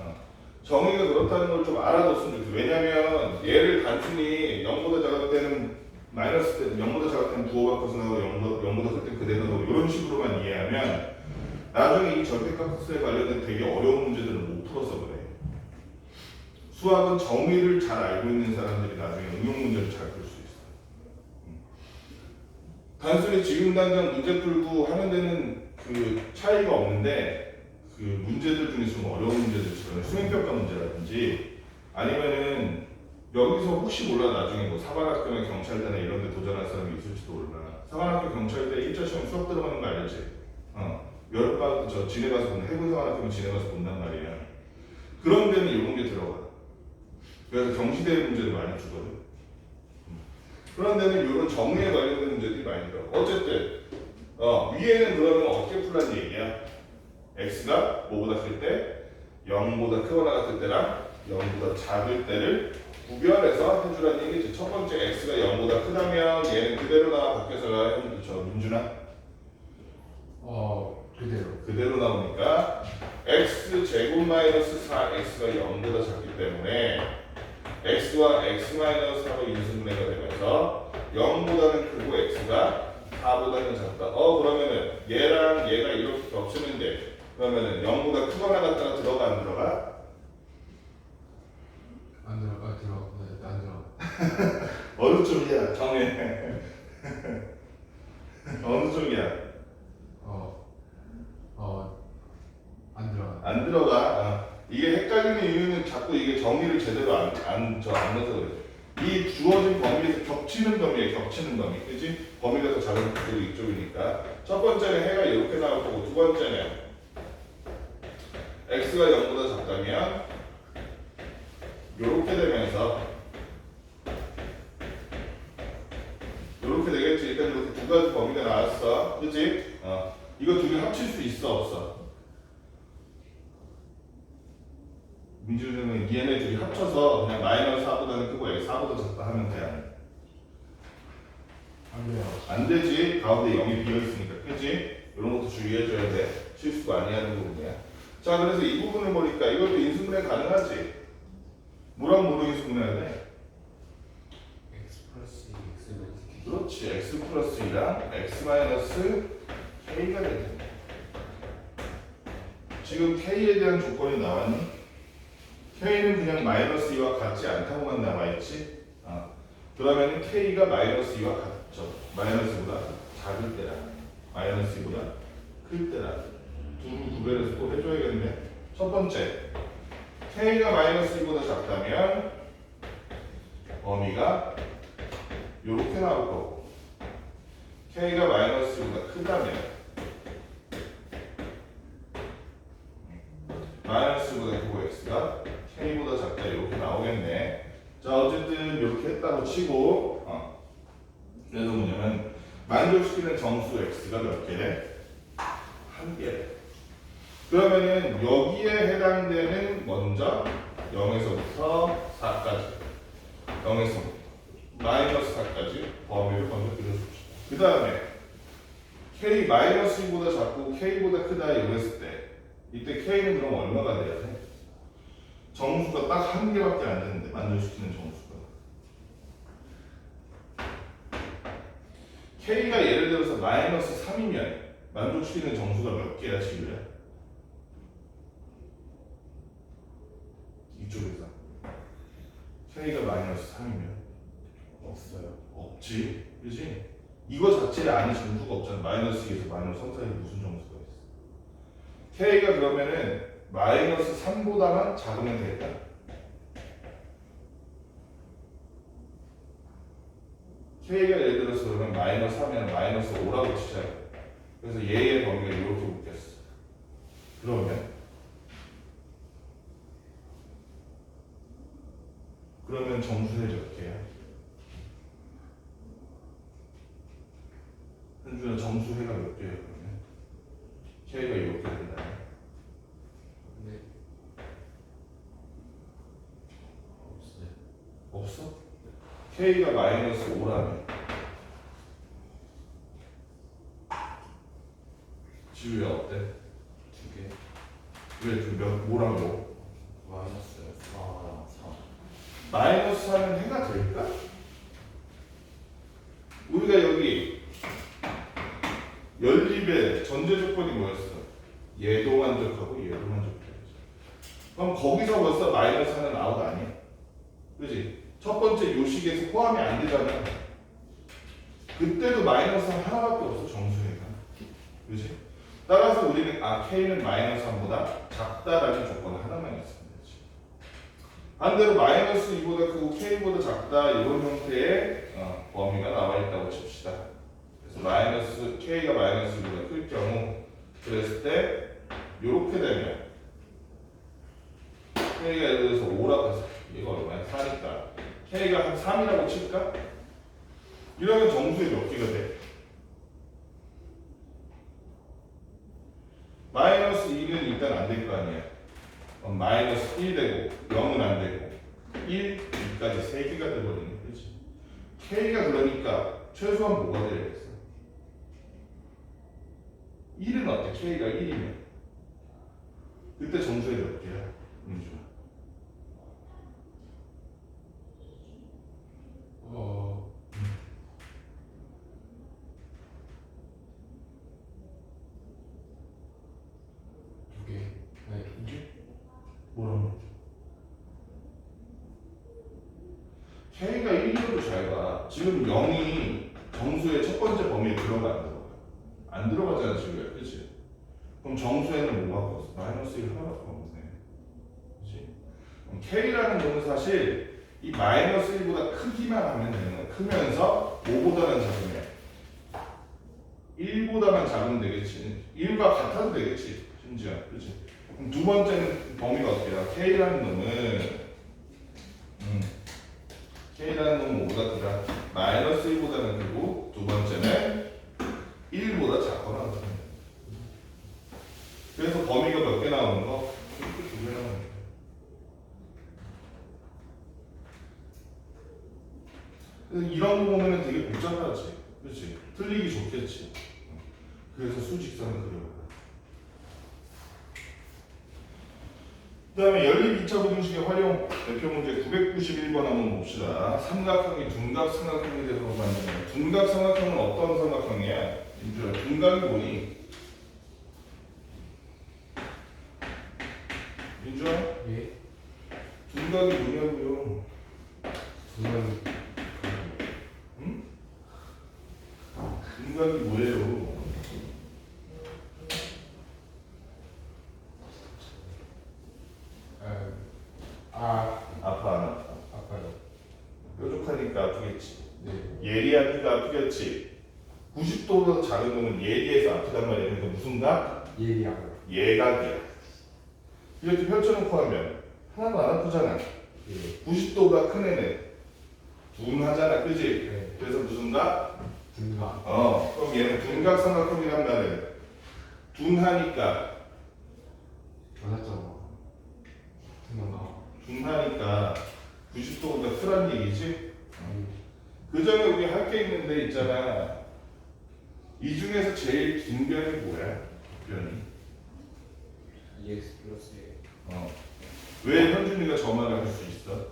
[SPEAKER 2] 정의가 그렇다는 걸 좀 알아뒀으면 좋겠어. 왜냐면 얘를 단순히 0보다 작을 때는 마이너스 때, 0보다 작을 때는 부호 바꿔서 나오고 0보다 클 때는 그대로 나오고 이런 식으로만 이해하면 나중에 이 절대값에 관련된 되게 어려운 문제들을 못 풀어서 그래. 수학은 정의를 잘 알고 있는 사람들이 나중에 응용 문제를 잘 풀 수 있어. 단순히 지금 당장 문제 풀고 하는 데는 그 차이가 없는데 그 문제들 중에서 좀 어려운 문제들처럼 수행평가 문제라든지 아니면은 여기서 혹시 몰라 나중에 뭐 사관학교나 경찰대나 이런 데 도전할 사람이 있을지도 몰라. 사관학교 경찰대 1차 시험 수학 들어가는 거 알지? 여름방학 저 진해 가서 본다. 해군 사관학교는 진해 가서 본단 말이야. 그런 데는 이런 게 들어가. 그래서 경시대 문제를 많이 주거든. 그런 데는 이런 정의에 관련된 문제들이 많이 들어가. 어쨌든 위에는 그러면 어떻게 풀란 얘기야? x가 뭐보다 클 때, 0보다 크거나 같을 때랑 0보다 작을 때를 구별해서 해주라는 얘기지. 첫 번째 x가 0보다 크다면 얘는 그대로 나와 밖에서 나와. 저 민준아?
[SPEAKER 1] 그대로.
[SPEAKER 2] 나오니까 x 제곱 마이너스 4x가 0보다 작기 때문에 x와 x 마이너스 4로 인수분해가 되면서 0보다는 크고 x가 4보다는 작다. 그러면은 얘랑 얘가 이렇게 겹치면 돼. 그러면은 0보다 크거나 같다가 들어가 안 들어가?
[SPEAKER 1] 안 들어가. 네, 안 들어가.
[SPEAKER 2] 어느 쪽이야? 정해. 어느 쪽이야?
[SPEAKER 1] 안 들어가.
[SPEAKER 2] 안 들어가. 이게 헷갈리는 이유는 자꾸 이게 정의를 제대로 안 넣어서 그래. 이 주어진 범위에서 겹치는 범위에 겹치는 범위, 그지? 범위가 더 작은 쪽이 이쪽이니까. 첫 번째는 해가 이렇게 나올 거고, 두 번째는 x가 0보다 작다면 이렇게 되면서 이렇게 되겠지. 일단 이렇게 두 가지 범위가 나왔어, 그지? 이거 두 개 합칠 수 있어, 없어? 민준이는 얘네 둘이 합쳐서 그냥 마이너스 4보다는 크고 4보다 작다 하면 돼.
[SPEAKER 1] 안 돼요.
[SPEAKER 2] 안 되지. 가운데 0이 비어있으니까. 그치? 이런 것도 주의해줘야 돼. 실수 많이 하는 부분이야. 자, 그래서 이 부분을 보니까 이것도 인수분해 가능하지? 뭐랑 뭐로 인수분해해야 돼?
[SPEAKER 1] x 플러스 x 마이너스 k.
[SPEAKER 2] 그렇지. x 플러스 2랑 x 마이너스 k가 되겠네. 지금 k에 대한 조건이 나왔니? k는 그냥 마이너스 2와 같지 않다고만 남아있지? 그러면 k가 마이너스 2와 같죠. 마이너스보다 작을 때라. 마이너스 2보다 클 때라. 두 구별해서 또 해줘야겠네. 첫 번째, k가 마이너스 2보다 작다면 범위가 이렇게 나올 거고, k가 마이너스 2보다 크다면 마이너스보다 크고 x가 k보다 작다 이렇게 나오겠네. 자, 어쨌든 이렇게 했다고 치고, 그래서 뭐냐면 만족시키는 정수 x가 몇 개래? 한 개. 그러면은 여기에 해당되는 먼저 0에서부터 4까지, 0에서 마이너스 4까지 범위를 먼저 그려줍시다. 그 다음에 k 마이너스 2보다 작고 k보다 크다 이랬을 때 이때 k는 그럼 얼마가 돼야 돼? 정수가 딱 한 개밖에 안 되는데 만족시키는 정수가 k가 예를 들어서 마이너스 3이면 만족시키는 정수가 몇 개야 지금? 이쪽에서 k가 마이너스 3이면
[SPEAKER 3] 없어요.
[SPEAKER 2] 없지, 그지? 이거 자체에 아는 정수가 없잖아. 마이너스 2에서 마이너스 3 사이에 무슨 정수가 있어? k가 그러면은 마이너스 3보다만 작으면 되겠다. k가 예를 들어서 그러면 마이너스 3이면 마이너스 5라고 치자. 그래서 얘의 범위가 이렇게 묶였어. 그러면 정수의 몇 개야? 현준아, 정수해가 몇 개야 그러면? k가 이렇게 된다. K가 마이너스 5라면 지우야 어때?
[SPEAKER 3] 두 개.
[SPEAKER 2] 왜 뭐랑 뭐?
[SPEAKER 3] 마이너스 4, 3.
[SPEAKER 2] 마이너스 4는 해가 될까? 우리가 여기 연립의 전제 조건이 뭐였어? 얘도 만족하고 얘도 만족해야지. 그럼 거기서 벌써 마이너스 4는 아웃 아니야? 그지? 첫 번째 요식에서 포함이 안 되잖아. 그때도 마이너스 하나밖에 없어 정수해가. 그지? 따라서 우리는 K는 마이너스 3보다 작다라는 조건 하나만 있으면 되지. 반대로 마이너스 2보다 크고 K보다 작다 이런 형태의 범위가 나와 있다고 칩시다. 그래서 마이너스 K가 마이너스 2보다 클 경우 그랬을 때 이렇게 되면 K가 예를 들어서 5라고 해서 얘가 얼마야? 4니까 K가 한 3이라고 칠까? 이러면 정수에 몇 개가 돼? 마이너스 1은 일단 안 될 거 아니야. 마이너스 1 되고 0은 안 되고 1, 2까지 3개가 돼버리는 거지. K가 그러니까 최소한 뭐가 되겠어? 1은 어때? K가 1이면 그때 정수에 몇 개야? 민주야.
[SPEAKER 1] 두 개. 네, 이게
[SPEAKER 2] 뭐라고? K가 1이어도 잘 봐. 지금 0이 정수의 첫 번째 범위에 들어가 안 들어가? 안 들어가잖아 지금. 그치? 그럼 정수에는 뭐가 없어? 마이너스 1 하나밖에 없네. 그치? 그럼 K라는 거는 사실 이 마이너스 1보다 크기만 하면 되는 거야. 크면서 5보다는 작으면 1보다만 작으면 되겠지. 1과 같아도 되겠지. 심지어. 그치? 그럼 두 번째는 범위가 어떻게 돼? K라는 놈은 K라는 놈은 5보다 크다. 마이너스 1보다는 크고 두 번째는 1보다 작거나 같은. 그래서 범위가 몇 개 나오는 거? 이렇게 두 개 나오는 거. 그래서 이런 거 보면은 되게 복잡하지. 그렇지? 틀리기 좋겠지. 그래서 수직선을 그려봐. 그 다음에 연립 2차 부등식의 활용 대표 문제 991번 한번 봅시다. 삼각형이 둔각 삼각형이 돼서 만드는 둔각 삼각형은 어떤 삼각형이야? 민주야, 둔각이 뭐니? 민주야,
[SPEAKER 1] 예.
[SPEAKER 2] 둔각이 뭐냐고요?
[SPEAKER 1] 두명
[SPEAKER 2] 응? 둔각이 뭐예요? 아파 안 아파?
[SPEAKER 1] 아파요.
[SPEAKER 2] 뾰족하니까 아프겠지.
[SPEAKER 1] 네.
[SPEAKER 2] 예리하니까 아프겠지. 90도보다 작은 거는 예리해서 아프단 말이야. 그러니까 무슨 각?
[SPEAKER 1] 예리하고.
[SPEAKER 2] 예각이야. 이렇게 펼쳐놓고 하면 하나도 안 아프잖아.
[SPEAKER 1] 예.
[SPEAKER 2] 90도보다 큰 애는 둔하잖아, 그지?
[SPEAKER 1] 네.
[SPEAKER 2] 그래서 무슨 각?
[SPEAKER 1] 둔각.
[SPEAKER 2] 그럼 얘는 둔각 삼각형이란 말은 둔하니까
[SPEAKER 1] 맞았잖아. 둔각.
[SPEAKER 2] 둔하니까 90도보다 크란 얘기지? 그 전에 우리 할 게 있는데 있잖아. 이 중에서 제일 긴 변이 뭐야? 변이.
[SPEAKER 1] EX 플러스 A.
[SPEAKER 2] 왜 현준이가 저 말을 할 수 있어?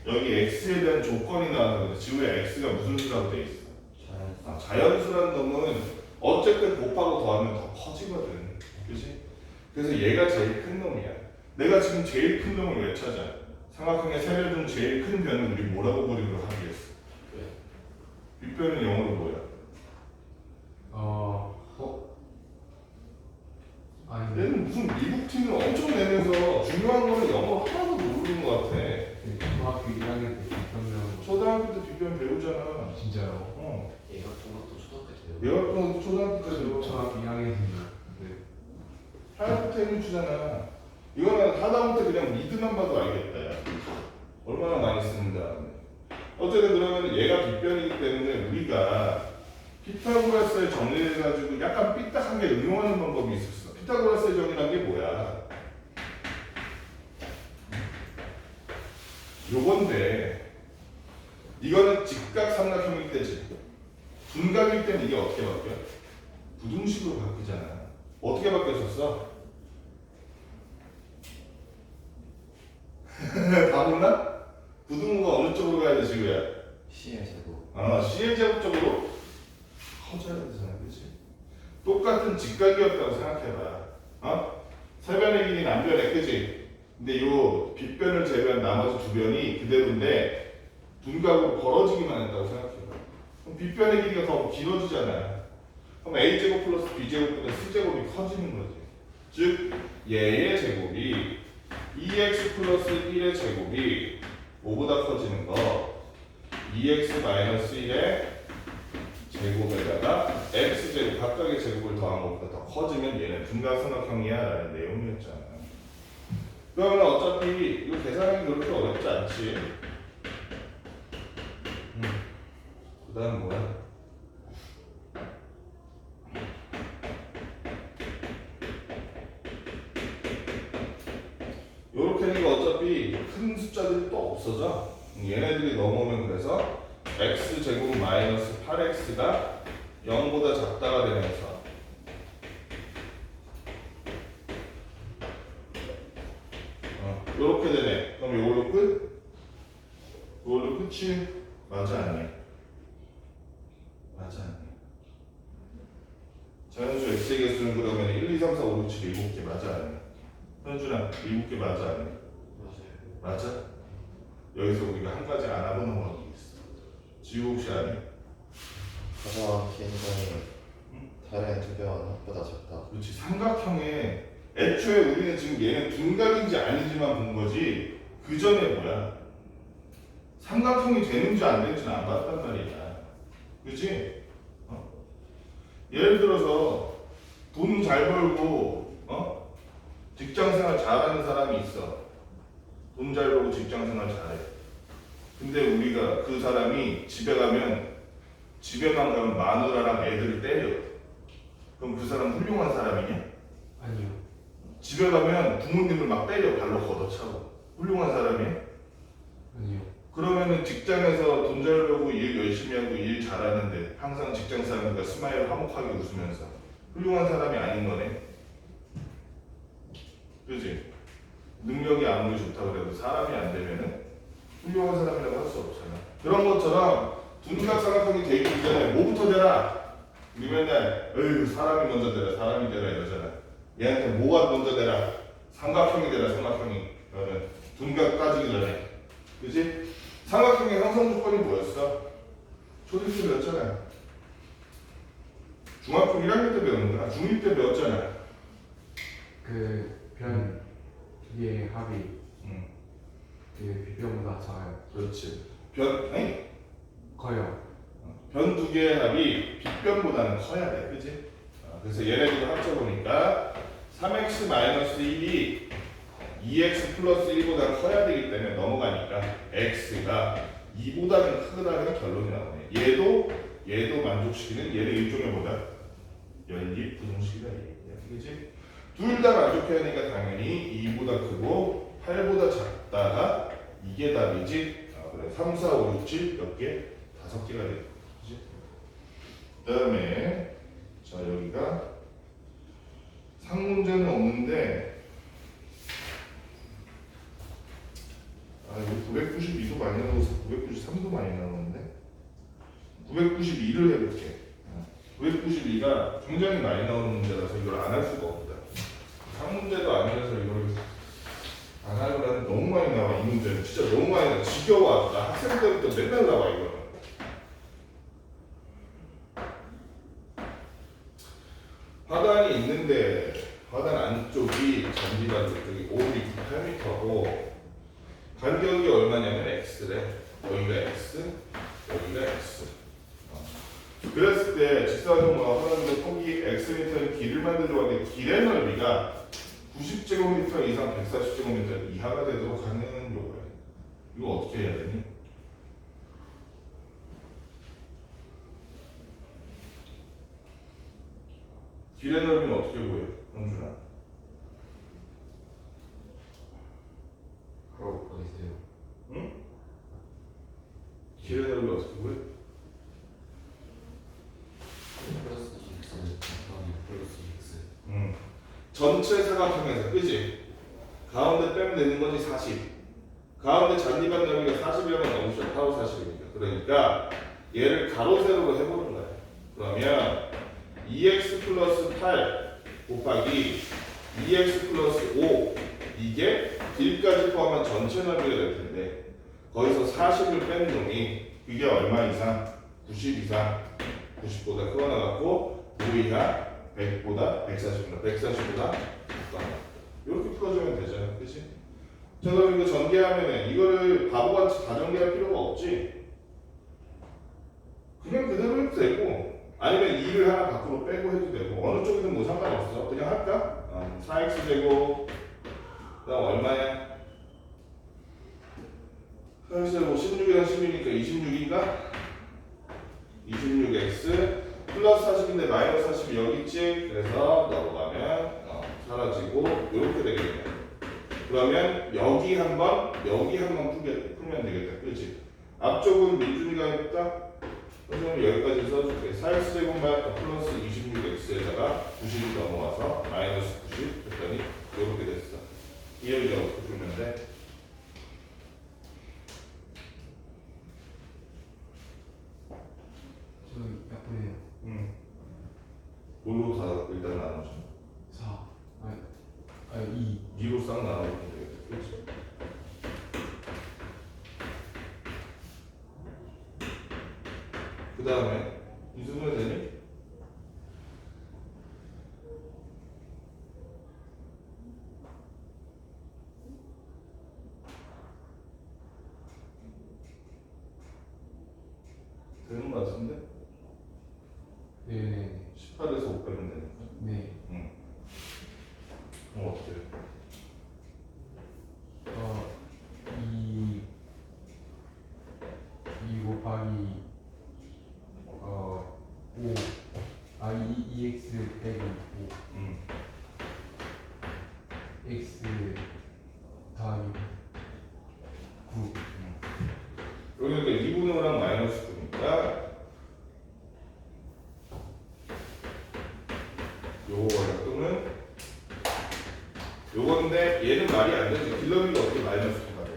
[SPEAKER 2] 여기 x에 대한 조건이 나와서 지우에 x가 무슨 수라고 돼 있어? 자연수라는 놈은 어쨌든 곱하고 더하면 더 커지거든. 그치? 그래서 얘가 제일 큰 놈이야. 내가 지금 제일 큰 놈을 왜 찾아? 삼각형의 세변 중 제일 큰 변은 우리 뭐라고 부르기로 하겠어? 윗변은 영어로 뭐야?
[SPEAKER 1] 아니.
[SPEAKER 2] 얘는 무슨 미국 팀을 엄청 내면서 중요한 거는 영어 하나도 모르는 것 같아.
[SPEAKER 1] 중학교 1학년 때 비평면.
[SPEAKER 2] 초등학교 때 뒷변 배우잖아.
[SPEAKER 1] 진짜요?
[SPEAKER 3] 얘가 중학도 초등학교 때
[SPEAKER 2] 얘가 또 초등학교 때 배워.
[SPEAKER 1] 초등학교 2학년 때.
[SPEAKER 2] 하다못해 해주잖아 이거는 하다못해 그냥 미드만 봐도 알겠다. 야. 얼마나 많이 쓰는가. 어쨌든 그러면 얘가 빗변이기 때문에 우리가 피타고라스의 정리를 해가지고 약간 삐딱하게 응용하는 방법이 있었어. 피타고라스의 정리란 게 뭐야? 요건데 이거는 직각 삼각형일 때지. 둔각일 때는 이게 어떻게 바뀌어? 부등식으로 바뀌잖아. 어떻게 바뀌었었어? 다 몰라? 부등호가 어느 쪽으로 가야 돼 지구야?
[SPEAKER 3] C의 제곱.
[SPEAKER 2] C의 제곱 쪽으로 커져야 되잖아, 그렇지? 똑같은 직각이었다고 생각해봐. 세변의 길이 남변에, 그지? 근데 요 빗변을 제외한 나머지 두 변이 그대로인데 둔각으로 벌어지기만 했다고 생각해봐. 그럼 빗변의 길이가 더 길어지잖아. 그럼 a제곱 플러스 b제곱보다 c제곱이 커지는 거지. 즉 얘의 제곱이 2x 플러스 1의 제곱이 5보다 커지는 거 2x 마이너스 1의 제곱에다가 x제곱 각각의 제곱을 더한 것보다 더 커지면 얘는 둔각삼각형이야 라는 내용이었잖아. 그러면 어차피 이거 계산하기 그렇게 어렵지 않지. 그 다음 뭐야? 요렇게 되니까 어차피 큰 숫자들이 또 없어져. 얘네들이 넘어오면 그래서 x제곱 마이너스 8x가 0보다 작다가 되면서 요렇게 되네. 그럼 요걸로 끝? 요걸로 끝이 맞아 아니야? 맞아 아니야? 자연수 x의 개수는 그러면 1, 2, 3, 4, 5, 6, 7, 7개 맞아 아니야? 현준아 7개 맞아 아니야?
[SPEAKER 3] 맞아요.
[SPEAKER 2] 맞아? 여기서 우리가 한 가지 안 하고 넘어간 게 있어. 지우 혹시 아니?
[SPEAKER 3] 가장 긴 점이 다른 두 변보다 작다.
[SPEAKER 2] 그렇지. 삼각형에 애초에 우리는 지금 얘는 둔각인지 아닌지만 본 거지 그 전에 뭐야? 삼각형이 되는지 안 되는지는 안 봤단 말이야. 그렇지? 예를 들어서 돈 잘 벌고 직장생활 잘하는 사람이 있어. 돈 잘 벌고 직장생활 잘해. 근데 우리가 그 사람이 집에만 가면 마누라랑 애들을 때려. 그럼 그 사람 훌륭한 사람이냐?
[SPEAKER 1] 아니요.
[SPEAKER 2] 집에 가면 부모님을 막 때려 발로 걷어차고. 훌륭한 사람이야?
[SPEAKER 1] 아니요.
[SPEAKER 2] 그러면은 직장에서 돈 잘 벌고 일 열심히 하고 일 잘하는데 항상 직장 사람들과 스마일 화목하게 웃으면서 훌륭한 사람이 아닌 거네. 그지? 능력이 아무리 좋다 그래도 사람이 안 되면은 훌륭한 사람이라고 할 수 없잖아. 그런 것처럼 둔각 삼각형이 되기 이전에 뭐부터 되라? 우리 맨날 에휴 사람이 먼저 되라 사람이 되라 이러잖아. 얘한테 뭐가 먼저 되라? 삼각형이 되라 삼각형이. 그러면 둔각 따지기 전에. 그지? 삼각형의 형성 조건이 뭐였어? 초딩 때 배웠잖아. 중학교 1학년 때 배웠는구나. 중1 때 배웠잖아.
[SPEAKER 1] 그변 두 개의 합이 그 빗변보다 작아요.
[SPEAKER 2] 그렇지.
[SPEAKER 1] 커요.
[SPEAKER 2] 변 두 개의 합이 빗변보다는 커야 돼. 그지? 그래서 얘네들을 합쳐보니까 3x-1이 2x 플러스 1보다 커야 되기 때문에 넘어가니까 x가 2보다는 크다는 결론이 나오네. 얘도 만족시키는 얘는 일종의 뭐다? 연립 부등식이다. 그지? 둘 다 만족해야 하니까 당연히 2보다 크고 8보다 작다가 이게 답이지. 그래 3, 4, 5, 6, 7 몇 개? 5개가 돼. 그지? 그 다음에 자 여기가 상문제는 없는데 여기 992도 많이 나오고 993도 많이 나오는데 992를 해볼게. 992가 굉장히 많이 나오는 문제라서 이걸 안 할 수가 없다. 상문제도 아니라서 이걸 안 하려면 너무 많이 나와. 이 문제는 진짜 너무 많이 나와. 지겨워. 나 학생 때부터 맨날 나와 이거는. 화단이 있는데 화단 안쪽이 전지가 저기 5m/8m고 간격이 얼마냐면 x래. 여기가 x, 여기가 x. 그랬을 때 직사각형과 화단의 폭이 xm의 길을 만들려고 하는데 길의 넓이가 90제곱미터 이상 140제곱미터 이하가 되도록 하는 요거야. 이거 어떻게 해야 되니? 길의 넓이는 어떻게 보여? 영준아.
[SPEAKER 1] 그러고 있어요.
[SPEAKER 2] 응? 길의 넓이 어떻게 보여? 전체 사각형에서 그지? 가운데 빼면 되는 거지 40. 가운데 잔디밭 넓이가 40이라면 너무 좋아. 바로 40이니까. 그러니까 얘를 가로 세로로 해보는 거야. 그러면 2x 플러스 8 곱하기 2x 플러스 5 이게 길까지 포함한 전체 넓이가 될 텐데 거기서 40을 뺀 놈이 그게 얼마 이상? 90 이상 90보다 크거나 같고 5 이하 100보다 140보다 140보다 작거나 이렇게 풀어주면 되잖아. 그치? 자 그럼 이거 전개하면은 이거를 바보같이 다 전개할 필요가 없지. 그냥 그대로 해도 되고 아니면 2를 하나 밖으로 빼고 해도 되고 어느 쪽이든 뭐 상관없어. 그냥 할까? 4x 제곱 그 다음 얼마야? 4x 제곱 16이랑 10이니까 26인가? 26x 플러스 40인데 마이너스 40이 여기 있지? 그래서 넘어가면 사라지고 이렇게 되겠네. 그러면 여기 한번 풀면 되겠다. 그렇지? 앞쪽은 민준이가 했다? 그러면 여기까지 써줄게. 4x 제곱만 플러스 26x에다가 90이 넘어와서 마이너스 90 했더니 이렇게 됐어. 이렇게 풀면 돼.
[SPEAKER 1] 저 약분해요.
[SPEAKER 2] 뭘로 다 일단 나누죠?
[SPEAKER 1] 4. 아니 2.
[SPEAKER 2] 2로 싹 나누면 되겠다. 그렇지? 그 다음에 이수분해 되니? 되는 거 같은데?
[SPEAKER 1] 네네네.
[SPEAKER 2] 18에서 5 빼면 되니까.
[SPEAKER 1] 네.
[SPEAKER 2] 그럼 어떻게 돼?
[SPEAKER 1] 2 곱하기 5 2x 빼기 5 x 더하기 9
[SPEAKER 2] 그러니까 2분의 5랑 마이너스 9니까 요거 작동은 요건데 얘는 말이 안 되지. 길러비가 어떻게 마이너스 9가 돼?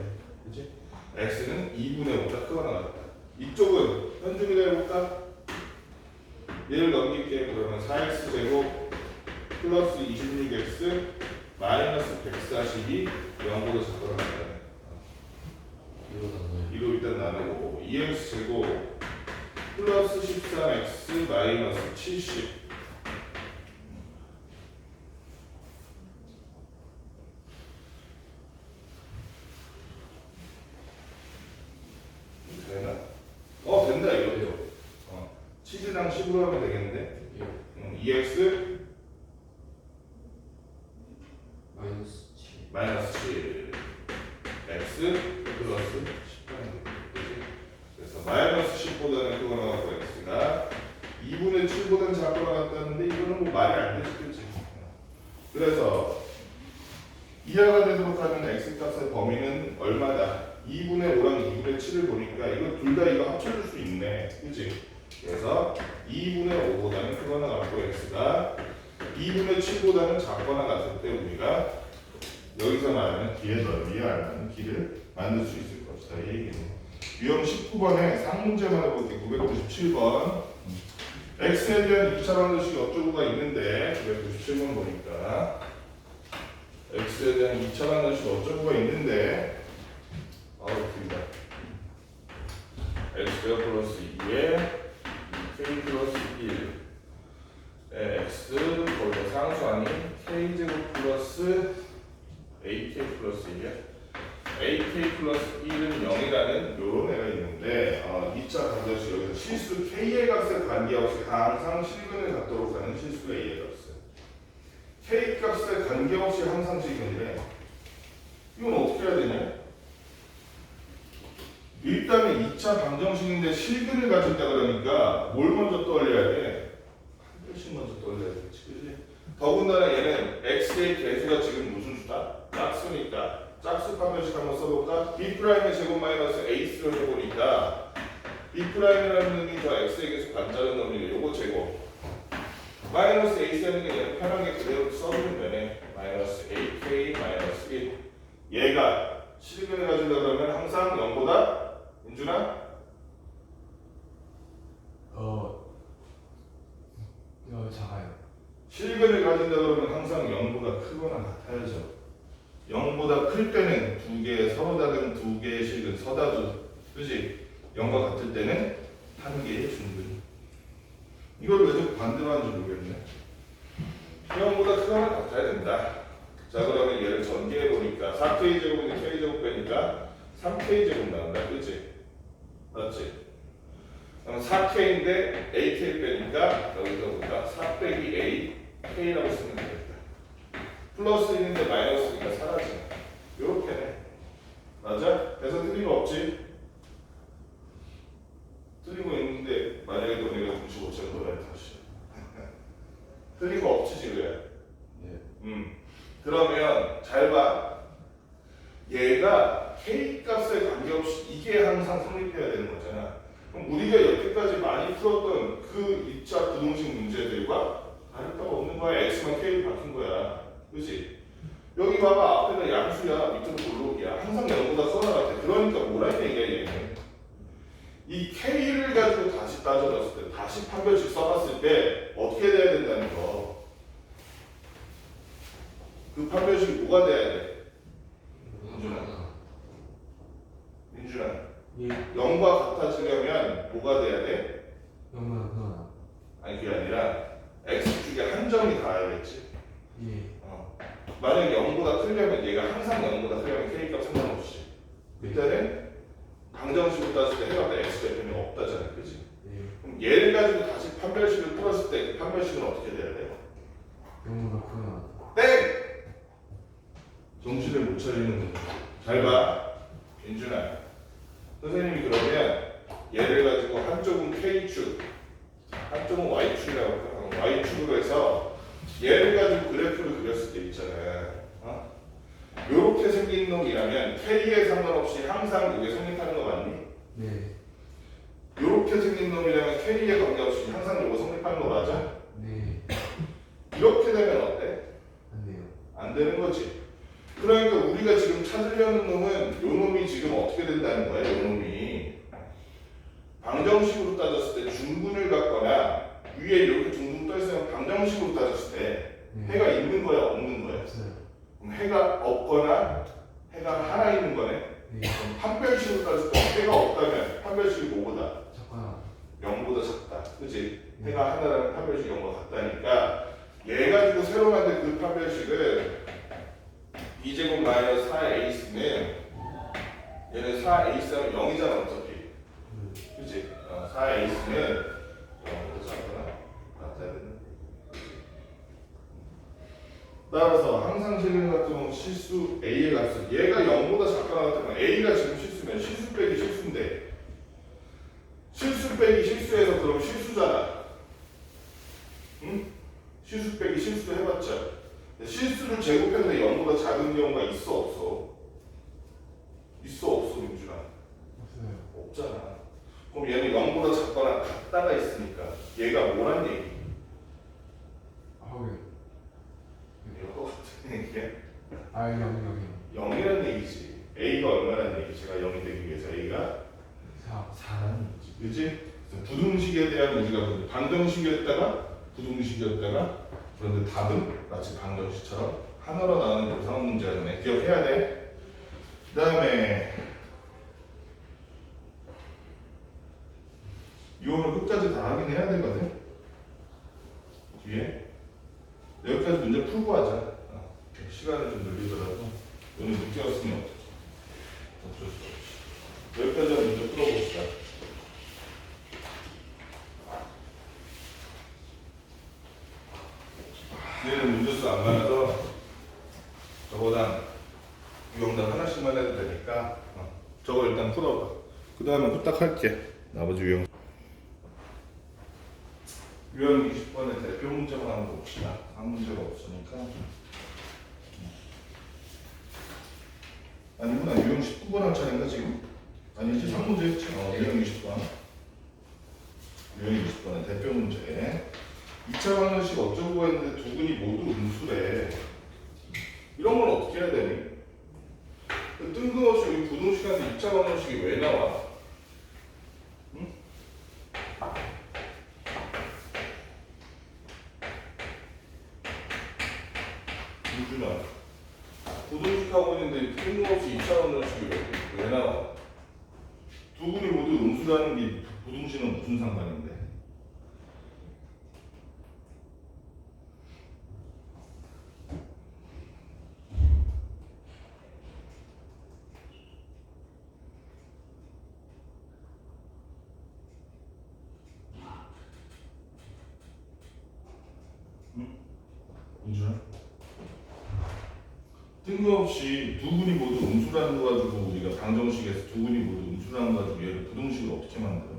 [SPEAKER 2] 그치? x는 2분의 5가 크거나 같다. 이쪽은 현중이라 해볼까? 얘를 넘길게. 그러면 4x 제곱 플러스 26x 마이너스 140이 0보다 작거나 같다. 이로 일단 나누고 2x 제곱 플러스 13x 마이너스 70 되나? 된다 이거죠. 치즈랑 10으로 하면 되겠는데 2x
[SPEAKER 1] 마이너스 7
[SPEAKER 2] 마이너스 7 x 플러스 10 그래서 마이너스 10보다는 크거나 같고 x가 2분의 7보다는 작거나 같다는데 이거는 뭐 말이 안 되지. 그치? 그래서 이하가 되도록 하는 x 값의 범위는 얼마다? 2분의 5랑 2분의 7을 보니까 이거 둘 다 이거 합쳐줄 수 있네. 그치? 그래서 2분의 5보다는 크거나 같고 x가 2분의 7보다는 작거나 같을 때 우리가 여기서 말하는 길의 넓이에 알맞는 길을 만들 수 있을 것이다. 이 얘기는. 유형 19번에 상문제만 해볼게. 997번. x에 대한 2차 방정식이 어쩌고가 있는데 997번 보니까 x에 대한 2차 방정식이 어쩌고가 있는데 웃깁니다. x제곱 플러스 2에 k 플러스 1 x 거기다 상수 아닌 k제곱 플러스 ak 플러스 1이야. ak 플러스 1은 0이라는 요런 애가 있는데 2차 방정식 여기서 실수 k의 값의 관계없이 항상 실근을 갖도록 하는 실수가 a의 값은 k 값의 관계없이 항상 실근이래. 이건 어떻게 해야 되냐? 일단은 2차 방정식인데 실근을 가진다 그러니까 뭘 먼저 떠올려야 돼? 한 개씩 먼저 떠올려야 돼. 그치? 더군다나 얘는 x의 개수가 지금 무슨 수다? 짝수니까 짝수 방정식 한번 써볼까? b'의 제곱 마이너스 a를 해보니까 b'이라는 놈이 저 x의 개수 반자는 놈이고 요거 제곱 마이너스 a 쓰는 게 얘는 편하게 그대로 써주면 되네. 마이너스 ak 마이너스 1. 얘가 실근을 가진다 그러면 항상 0보다 민준아
[SPEAKER 1] 작아요.
[SPEAKER 2] 실근을 가진다 그러면 항상 0보다 크거나 같아야죠. 0보다 클 때는 두 개, 서로 다른 두 개의 실근 서다두, 그지? 0과 같을 때는 한 개의 중근. 이걸 왜 자꾸 반대로 하는지 모르겠네. 0보다 크거나 같아야 된다. 자, 그러면 얘를 전개해 보니까 4k 제곱인데 k 제곱 빼니까 3k 제곱 나온다, 그지? 맞지? 그럼 4k인데 AK 빼니까 여기서 보니까 4 빼기 A K라고 쓰면 되겠다. 플러스 있는데 마이너스니까 사라지네. 요렇게네. 맞아? 그래서 틀린 거 없지? 틀린 거 있는데 만약에 너네가 95점 너네 다시 틀린 거 없지 지금?
[SPEAKER 3] 네.
[SPEAKER 2] 그러면 잘 봐. 얘가 K 값에 관계없이 이게 항상 성립해야 되는 거잖아. 그럼 우리가 여태까지 많이 풀었던 그 2차 부동식 문제들과 다를 바가 없는 거야. x만 k로 바뀐 거야. 그치? 여기 봐봐. 앞에다 양수야. 밑으로 볼록이야. 항상 0보다 써나갈 때. 그러니까 뭐라는 얘기야 얘는. 이 k를 가지고 다시 따져봤을 때, 다시 판별식 써봤을 때 어떻게 돼야 된다는 거. 그 판별식이 뭐가 돼야 돼? 민준아. 0과 같아지려면 뭐가 돼야 돼?
[SPEAKER 1] 0보다 크거나.
[SPEAKER 2] 아니 그게 아니라 x축에 한 점이 닿아야겠지.
[SPEAKER 1] 예.
[SPEAKER 2] 만약에 0보다 크려면 얘가 항상 0보다 크려면 k값 상관없이 그때는 방정식으로 따졌을 때 해봤다 x 대표는 없다잖아, 그치?
[SPEAKER 1] 예.
[SPEAKER 2] 그럼 얘를 가지고 다시 판별식을 풀었을 때 그 판별식은 어떻게 돼야 돼?
[SPEAKER 1] 0보다 크거나.
[SPEAKER 2] 땡! 정신을 못 차리는 거죠. 잘 봐, 민준아. 선생님이 그러면 얘를 가지고 한쪽은 K축, 한쪽은 Y축이라고 할까요? Y축으로 해서 얘를 가지고 그래프를 그렸을 때 있잖아요. 요렇게 생긴 놈이라면 K에 상관없이 항상 이게 성립하는 거 맞니?
[SPEAKER 1] 네.
[SPEAKER 2] 요렇게 생긴 놈이라면 K에 관계없이 항상 요거 성립하는 거 맞아?
[SPEAKER 1] 네.
[SPEAKER 2] 이렇게 되면 어때?
[SPEAKER 1] 안 돼요.
[SPEAKER 2] 안 되는 거지. 그러니까 우리가 지금 찾으려는 놈은 요 놈이 지금 어떻게 된다는 거야? 요 놈이 방정식으로 따졌을 때 중근을 갖거나 위에 이렇게 둥둥 떠있으면 방정식으로 따졌을 때 해가 있는 거야 없는 거야?
[SPEAKER 1] 없어요.
[SPEAKER 2] 그럼 해가 없거나 해가 하나 있는 거네?
[SPEAKER 1] 네.
[SPEAKER 2] 그럼 판별식으로 따졌을 때 해가 없다면 판별식이 뭐보다?
[SPEAKER 1] 작거나.
[SPEAKER 2] 0보다 작다. 그치? 해가 하나라는 판별식이 0보다 같다니까 얘 가지고 새로 만든 그 판별식을 b제곱 마이너스 4ac 는 얘는 4ac 하면 0이잖아 어차피. 그치? 4ac는 0보다 작거나 같아야 되는. 따라서 항상 실근 같은 경우 실수 a의 값은 얘가 0보다 작거나 같으면 a가 지금 실수면 실수 빼기 실수인데 실수 빼기 실수해서 그럼 실수잖아. 응? 실수 빼기 실수도 해봤자 실수를 제곱했는데 0보다 작은 경우가 있어 없어? 있어 없어 민준아?
[SPEAKER 1] 없어요.
[SPEAKER 2] 없잖아. 그럼 얘는 0보다 작거나 같다가 있으니까 얘가 뭐란 얘기?
[SPEAKER 1] 하고요.
[SPEAKER 2] 이거 같은 얘기야?
[SPEAKER 1] 0.
[SPEAKER 2] 0이라는 얘기지. a가 얼마라는 얘기? 제가 0이 되기 위해서 a가
[SPEAKER 1] 4라는
[SPEAKER 2] 얘기지. 그치? 그래서 부등식에 대한 우리가 방정식이었다가 부등식이었다가 그런데 답은 마치 방정식처럼 하나로 나오는 요상 문제가 되네. 기억해야 돼. 그 다음에 이거는 끝까지 다 하긴 해야 되거든. 뒤에 여기까지 문제 풀고 하자. 시간을 좀 늘리더라도 오늘 늦게 왔으면 어쩔 수 없지. 여기까지 문제 풀어봅시다. 얘는 문제수 안 많아서 저거당 유형당 하나씩만 해도 되니까 저거 일단 풀어봐. 그 다음에 후딱 할게. 나머지 유형 20번의 대표 문제만 한번 봅시다. 한 문제가 없으니까. 아니구나. 유형 19번 할 차례인가 지금? 아니지 3문제 했지. 유형 20번. 유형 20번의 대표 문제. 2차 방정식 어쩌고 했는데 두 근이 모두 음수래. 이런 걸 어떻게 해야 되니? 뜬금없이 여기 부등식한테 2차 방정식이 왜 나와? 응? 유준아, 부등식 하고 있는데 뜬금없이 2차 방정식이 왜 나와? 두 근이 모두 음수라는 게 부등식은 무슨 상관인데? 윤준아? 뜬금없이 두 근이 모두 음수라는 거 가지고 우리가 방정식에서 두 근이 모두 음수라는 거 가지고 얘를 부등식을 어떻게 만들어?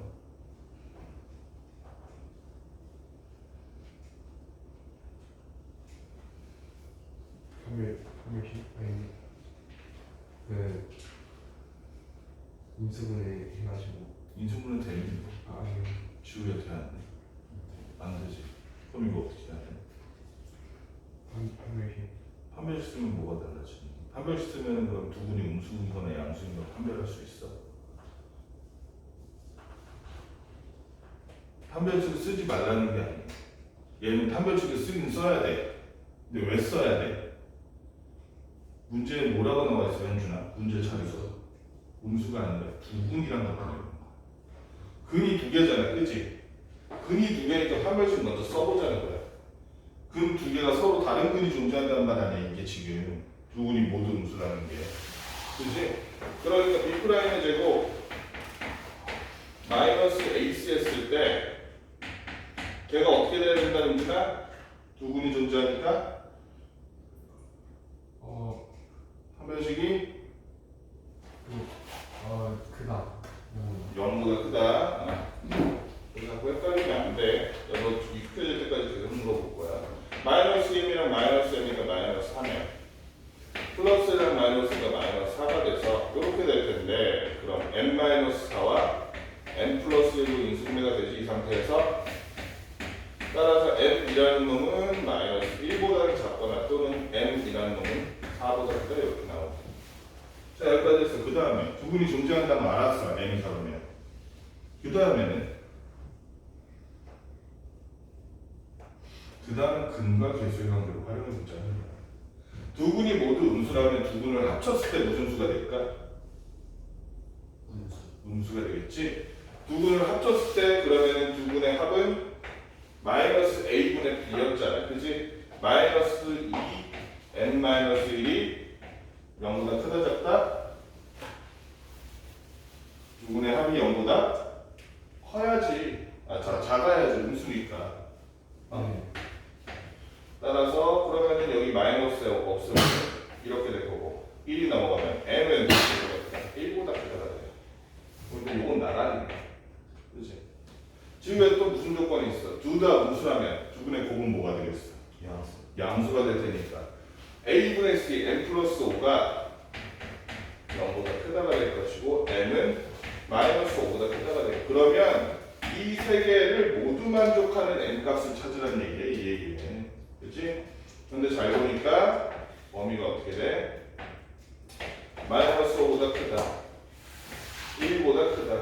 [SPEAKER 1] 판별식 아니 그 인수분해 해가지고
[SPEAKER 2] 인수분해 되는 거
[SPEAKER 1] 아니요
[SPEAKER 2] 지우야 돼? 안 돼? 안 되지. 그럼 이거 어떻게 해야 돼?
[SPEAKER 1] 판별식
[SPEAKER 2] 판별식 쓰면 뭐가 달라지니? 판별식 쓰면 그럼 두 근이 음수이거나 양수인 걸 판별할 수 있어. 판별식을 쓰지 말라는 게 아니야. 얘는 판별식을 쓰긴 써야 돼. 근데 왜 써야 돼? 문제에 뭐라고 나와 있어, 현준아? 문제 차리고. 음수가 아니라 두 근이란 걸 말하는 거야. 근이 두 개잖아, 그치? 근이 두 개니까 판별식 먼저 써보자는 거야. 근 두 개가 서로 다른 근이 존재한다는 말 아니야, 이게 지금. 두 근이 모두 음수라는 게. 그치? 그러니까 B'의 제곱 마이너스 AC 했을 때 걔가 어떻게 돼야 된다, 민준아? 두 근이 존재하니까 판별식이
[SPEAKER 1] 크다
[SPEAKER 2] 0보다 크다. 자꾸 헷갈리면 안 돼. 너 익혀질 때까지 계속 물어볼 거야. 마이너스 1이랑 마이너스 m이니까 마이너스 3에 플러스랑 마이너스가 마이너스 4가 돼서 이렇게 될 텐데 그럼 m-4와 n 플러스 1로 인수분해가 되지 이 상태에서 따라서 m이라는 놈은 마이너스 1보다 작거나 또는 m이라는 놈은 4보다 크다 이렇게 나오고. 자 여기까지 했어. 그 다음에 두 분이 존재한다는 거 알았어. m이 그러면 그 다음에는 근과 계수의 관계로 활용해 보자. 두 군이 모두 음수라면 두 군을 합쳤을 때 무슨 수가 될까? 음수가 되겠지. 두 군을 합쳤을 때 그러면은 두 군의 합은 마이너스 a분의 b였잖아, 그지? 마이너스 2 n 마이너스 1이 0보다 크다 작다? 두 군의 합이 0보다 커야지. 작아야지 음수니까. 따라서 그러면은 여기 마이너스 없으면 이렇게 될 거고 1이 넘어가면 m은 1보다 크다가 돼요. 근데 이건 나란히 그렇지? 지금 또 무슨 조건이 있어? 둘 다 음수라면 두 분의 곱은 뭐가 되겠어? 양수가 될 테니까 a분의 c n 플러스 5가 0보다 크다가 될 것이고 m은 마이너스 5보다 크다가 돼요. 그러면 이 세 개를 모두 만족하는 n 값을 찾으라는 얘기야, 이 얘기는. 그치? 근데 잘 보니까 범위가 어떻게 돼? 마이너스 5보다 크다 1보다 크다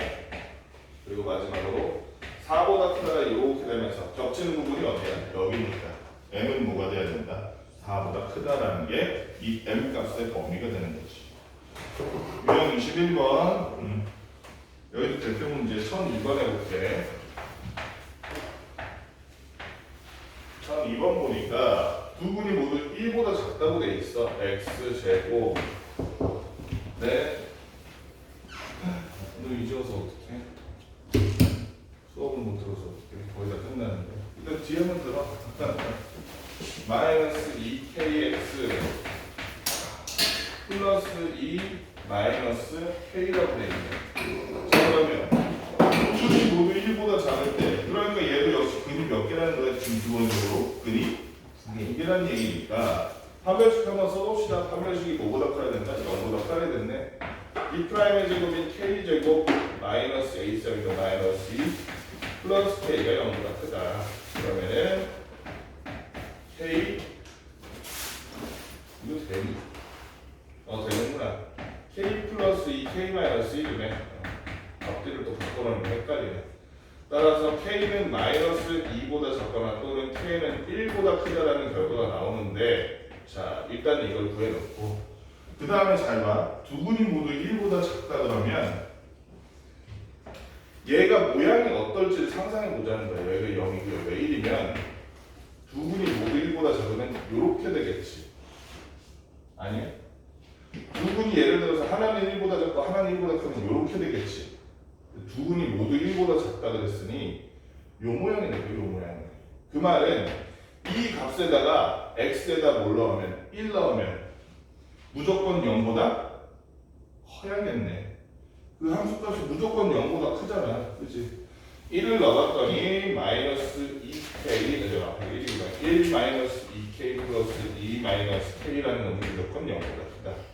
[SPEAKER 2] 그리고 마지막으로 4보다 크다가 이렇게 되면서 겹치는 부분이 어디야? 여기니까 m은 뭐가 돼야 된다? 4보다 크다라는 게 이 m 값의 범위가 되는 거지. 유형 21번 여기도 대표 문제 1002번 해볼게. 1002번 보니까 두 분이 모두 1보다 작다고 돼 있어. x제곱 네. 너 이제 와서 어떡해? 수업을 못 들어서 어떡해? 거의 다 끝나는데 일단 뒤에만 들어. 마이너스 2kx 플러스 2 마이너스 k라고 돼 있네. 그러면 근이 모두 1보다 작을 때 그러니까 얘도 역시 근이 몇 개라는 거야. 지금 기본적으로 근이 2개라는 얘기니까 판별식 한번 써봅시다. 판별식이 뭐보다 커야 된다? 0보다 커야 됐네. 이 프라임의 제곱인 k제곱 마이너스 a 쌍이고 마이너스 2 플러스 k가 0보다 크다. 그러면은 K 이거 되니? 되는구나. K 플러스 2, K 마이너스 1이네. 앞뒤를 또 바꿔놓으면 헷갈리네. 따라서 K는 마이너스 2보다 작거나 또는 K는 1보다 크다라는 결과가 나오는데, 자, 일단 이걸 구해놓고, 그 다음에 잘 봐. 두 분이 모두 1보다 작다 그러면, 얘가 모양이 어떨지를 상상해 보자는 거예요. 얘가 0이고요. 왜 1이면, 두 분이 모두 1보다 작으면 이렇게 되겠지. 아니요? 두 분이 예를 들어서 하나는 1보다 작고 하나는 1보다 크면 이렇게 되겠지. 두 분이 모두 1보다 작다 그랬으니 요 모양이 되고 요 모양이. 그 말은 이 값에다가 x에다 뭘 넣으면 1 넣으면 무조건 0보다 커야겠네. 그 함수값이 무조건 0보다 크잖아. 그치? 1을 넣었더니 마이너스 2k 되죠. 1 마이너스 2k 플러스 2 마이너스 k라는 놈이 무조건 0보다 크다.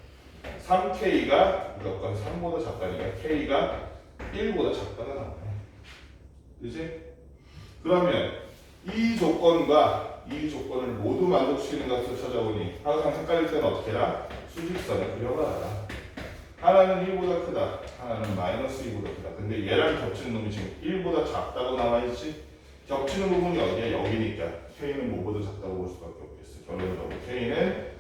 [SPEAKER 2] 3k가 무조건 3보다 작다니까 k가 1보다 작다가 나오네. 그치? 그러면 이 조건과 이 조건을 모두 만족시키는 값을 찾아보니 항상 헷갈릴 때는 어떻게 해라? 수직선을 그려봐라. 하나는 1보다 크다. 하나는 마이너스 2보다 크다. 근데 얘랑 겹치는 놈이 지금 1보다 작다고 나와있지? 겹치는 부분이 어디야? 여기니까 K는 뭐보다 작다고 볼 수밖에 없겠어. 결론적으로 K는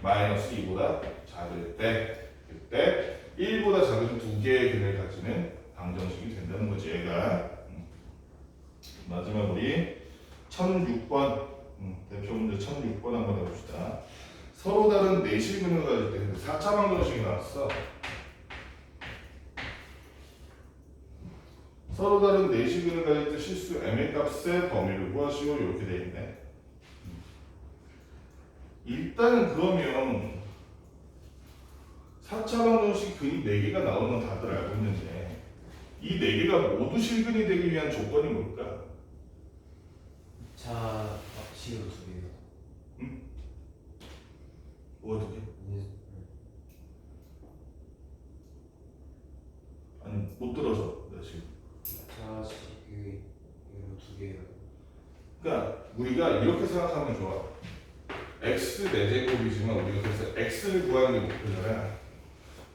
[SPEAKER 2] 마이너스 2보다 작을 때, 그때 1보다 작은 두 개의 근을 가지는 방정식이 된다는 거지. 얘가 마지막 우리 1006번 대표 문제 1006번 한번 해봅시다. 서로 다른 내실근을 가질 때 4차 방정식이 나왔어. 서로 다른 내실근을 가질 때 실수 m의 값의 범위를 구하시오. 이렇게 돼 있네. 일단은 그러면 4차 방정식 근이 4개가 나오는 건 다들 알고 있는데 이 4개가 모두 실근이 되기 위한 조건이 뭘까?
[SPEAKER 1] 자, 식으로 두 개요.
[SPEAKER 2] 응? 뭐가 두 개? 아니 못 들어서 내가 지금.
[SPEAKER 1] 자, 식이 두 개요.
[SPEAKER 2] 그러니까 우리가 이렇게 생각하면 좋아. x 4제곱이지만 우리가 그래서 x를 구하는 게 목표잖아.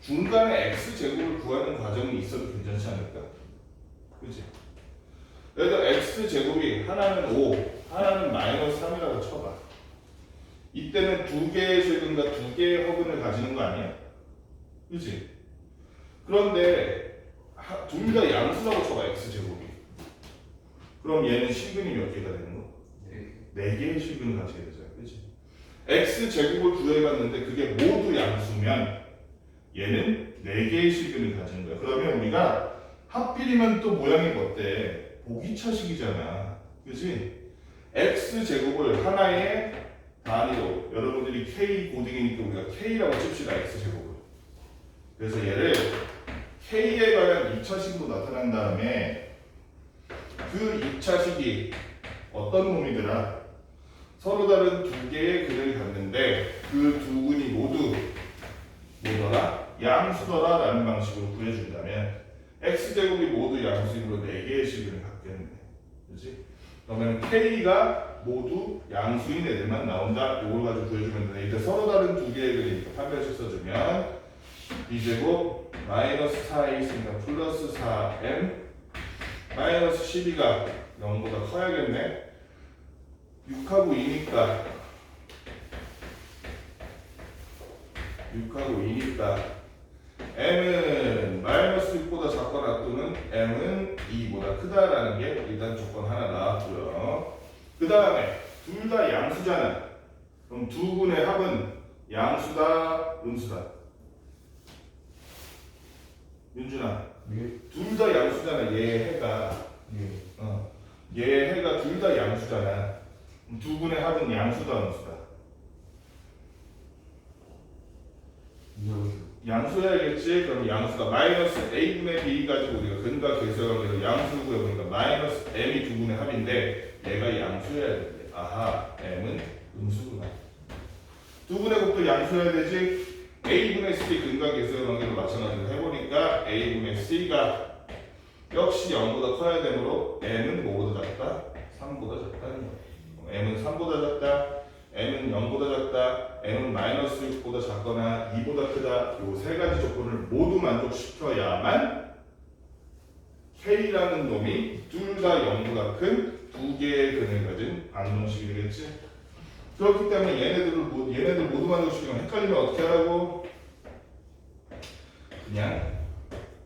[SPEAKER 2] 중간에 x 제곱을 구하는 과정이 있어도 괜찮지 않을까? 그렇지? 그래서 x 제곱이 하나는 5, 하나는 마이너스 3이라고 쳐봐. 이때는 두 개의 실근과 두 개의 허근을 가지는 거 아니야? 그렇지? 그런데 둘 다 양수라고 쳐봐. x 제곱이. 그럼 얘는 실근이 몇 개가 되는 거? 네 개의 실근을 가지게 되잖아. 그렇지? x 제곱을 구해봤는데 그게 모두 양수면 얘는 4개의 실근을 가지는 거야. 그러면 우리가 하필이면 또 모양이 어때? 보기차식이잖아. 그치? x 제곱을 하나의 단위로 여러분들이 k 고딩이니까 우리가 k라고 칩시다. x 제곱을. 그래서 얘를 k에 관한 2차식으로 나타난 다음에 그 2차식이 어떤 놈이더라? 서로 다른 두 개의 근을 갖는데 그 두 근이 모두 뭐더라? 양수더라 라는 방식으로 구해준다면 x제곱이 모두 양수이므로 4개의 식을 갖겠네. 그렇지? 그러면 k가 모두 양수인 애들만 나온다. 이걸 가지고 구해주면 돼. 이제 서로 다른 두 개의 근이니까 판별식 써주면 b제곱 마이너스 4a 있으니까 플러스 4m 마이너스 12가 0보다 커야겠네. 6하고 2니까 6하고 2니까 m은 마이너스 6보다 작거나 또는 m은 2보다 크다라는 게 일단 조건 하나 나왔고요. 그 다음에 둘 다 양수잖아. 그럼 두 분의 합은 양수다, 음수다. 윤준아, 둘 다 양수잖아. 얘 해가 얘 해가 둘 다 양수잖아. 두 분의 합은 양수다, 음수다. 양수해야겠지. 그럼 양수가 마이너스 a분의 b 가지고 우리가 근과 계수의 관계로 양수 구해보니까 마이너스 m이 두 분의 합인데 얘가 양수해야 돼. 아하, m은 음수구나. 두 분의 곱도 양수해야 되지. a분의 c 근과 계수의 관계로 마찬가지로 해보니까 a분의 c가 역시 0보다 커야 되므로 m은 뭐보다 작다? 3보다 작다는 거. m은 3보다 작다, m은 0보다 작다, m은 마이너스 6보다 작거나 2보다 크다. 요 세 가지 조건을 모두 만족시켜야만 k라는 놈이 둘 다 0보다 큰 두 개의 근을 가진 반동식이 되겠지. 그렇기 때문에 얘네들 모두 만족시키면 헷갈리면 어떻게 하라고? 그냥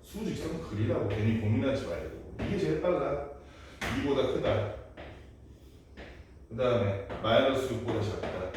[SPEAKER 2] 수직선 그리라고. 괜히 고민하지 말고. 이게 제일 빨라. 2보다 크다. 그 다음에 마이너스 6보다 작다.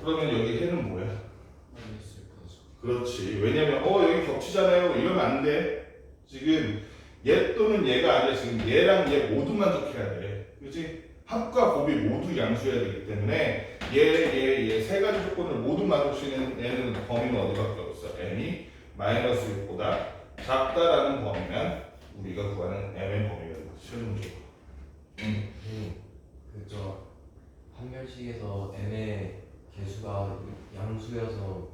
[SPEAKER 2] 그러면 여기 해는 뭐야?
[SPEAKER 1] 마이너스 6보다
[SPEAKER 2] 그렇지. 왜냐면 여기 겹치잖아요. 이러면 안 돼. 지금 얘 또는 얘가 아니라 지금 얘랑 얘 모두 만족해야 돼. 그렇지? 합과 곱이 모두 양수해야 되기 때문에 얘 세 가지 조건을 모두 만족시키는 얘는 범위는 어디밖에 없어. m이 마이너스 6보다 작다라는 범위면 우리가 구하는 m의 범위가 실용적으로.
[SPEAKER 4] 그저 판별식에서 m의 개수가 양수여서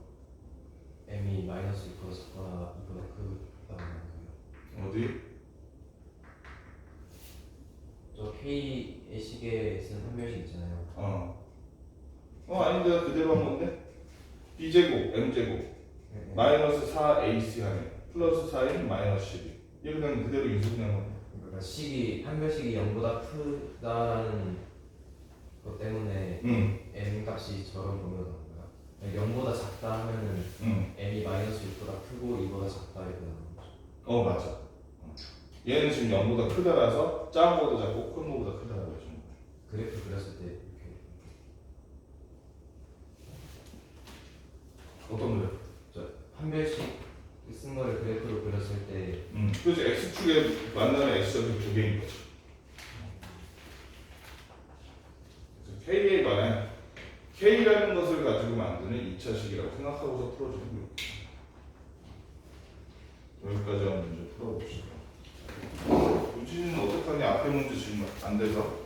[SPEAKER 4] m이 마이너스 6보다 작거나 2보다 크다는 거예요.
[SPEAKER 2] 어디?
[SPEAKER 4] 저 K의 식에 쓴 판별식 있잖아요.
[SPEAKER 2] 아닌데 그대로 한 건데? b제곱 m제곱 마이너스 4ac 하면 플러스 4인 마이너스 12. 얘 그냥 그대로 인수분해한 건데.
[SPEAKER 4] 그러니까 식이 판별식이 0보다 크다라는 것 때문에 m 값이 저런 범위가 나온 거야. 0보다 작다 하면은 m이 마이너스 6보다 크고 2보다 작다 이렇게 나오는 거죠.
[SPEAKER 2] 맞아. 얘는 지금 0보다 크다라서 작은 거보다 작고 큰 거보다 크다라고 해주는 거야.
[SPEAKER 4] 그래프 그렸을 때 이렇게
[SPEAKER 2] 어떤 거요?
[SPEAKER 4] 저 판별식 쓴 거를 그래프로 그렸을 때
[SPEAKER 2] 그래서 x축에 만나는 x점이 두 개인 거죠. 그래서 k에 관한 k라는 것을 가지고 만드는 2차식이라고 생각하고서 풀어주는 거예요. 여기까지 한 문제 풀어봅시다. 유진이는 어떡하니? 앞에 문제 지금 안 돼서.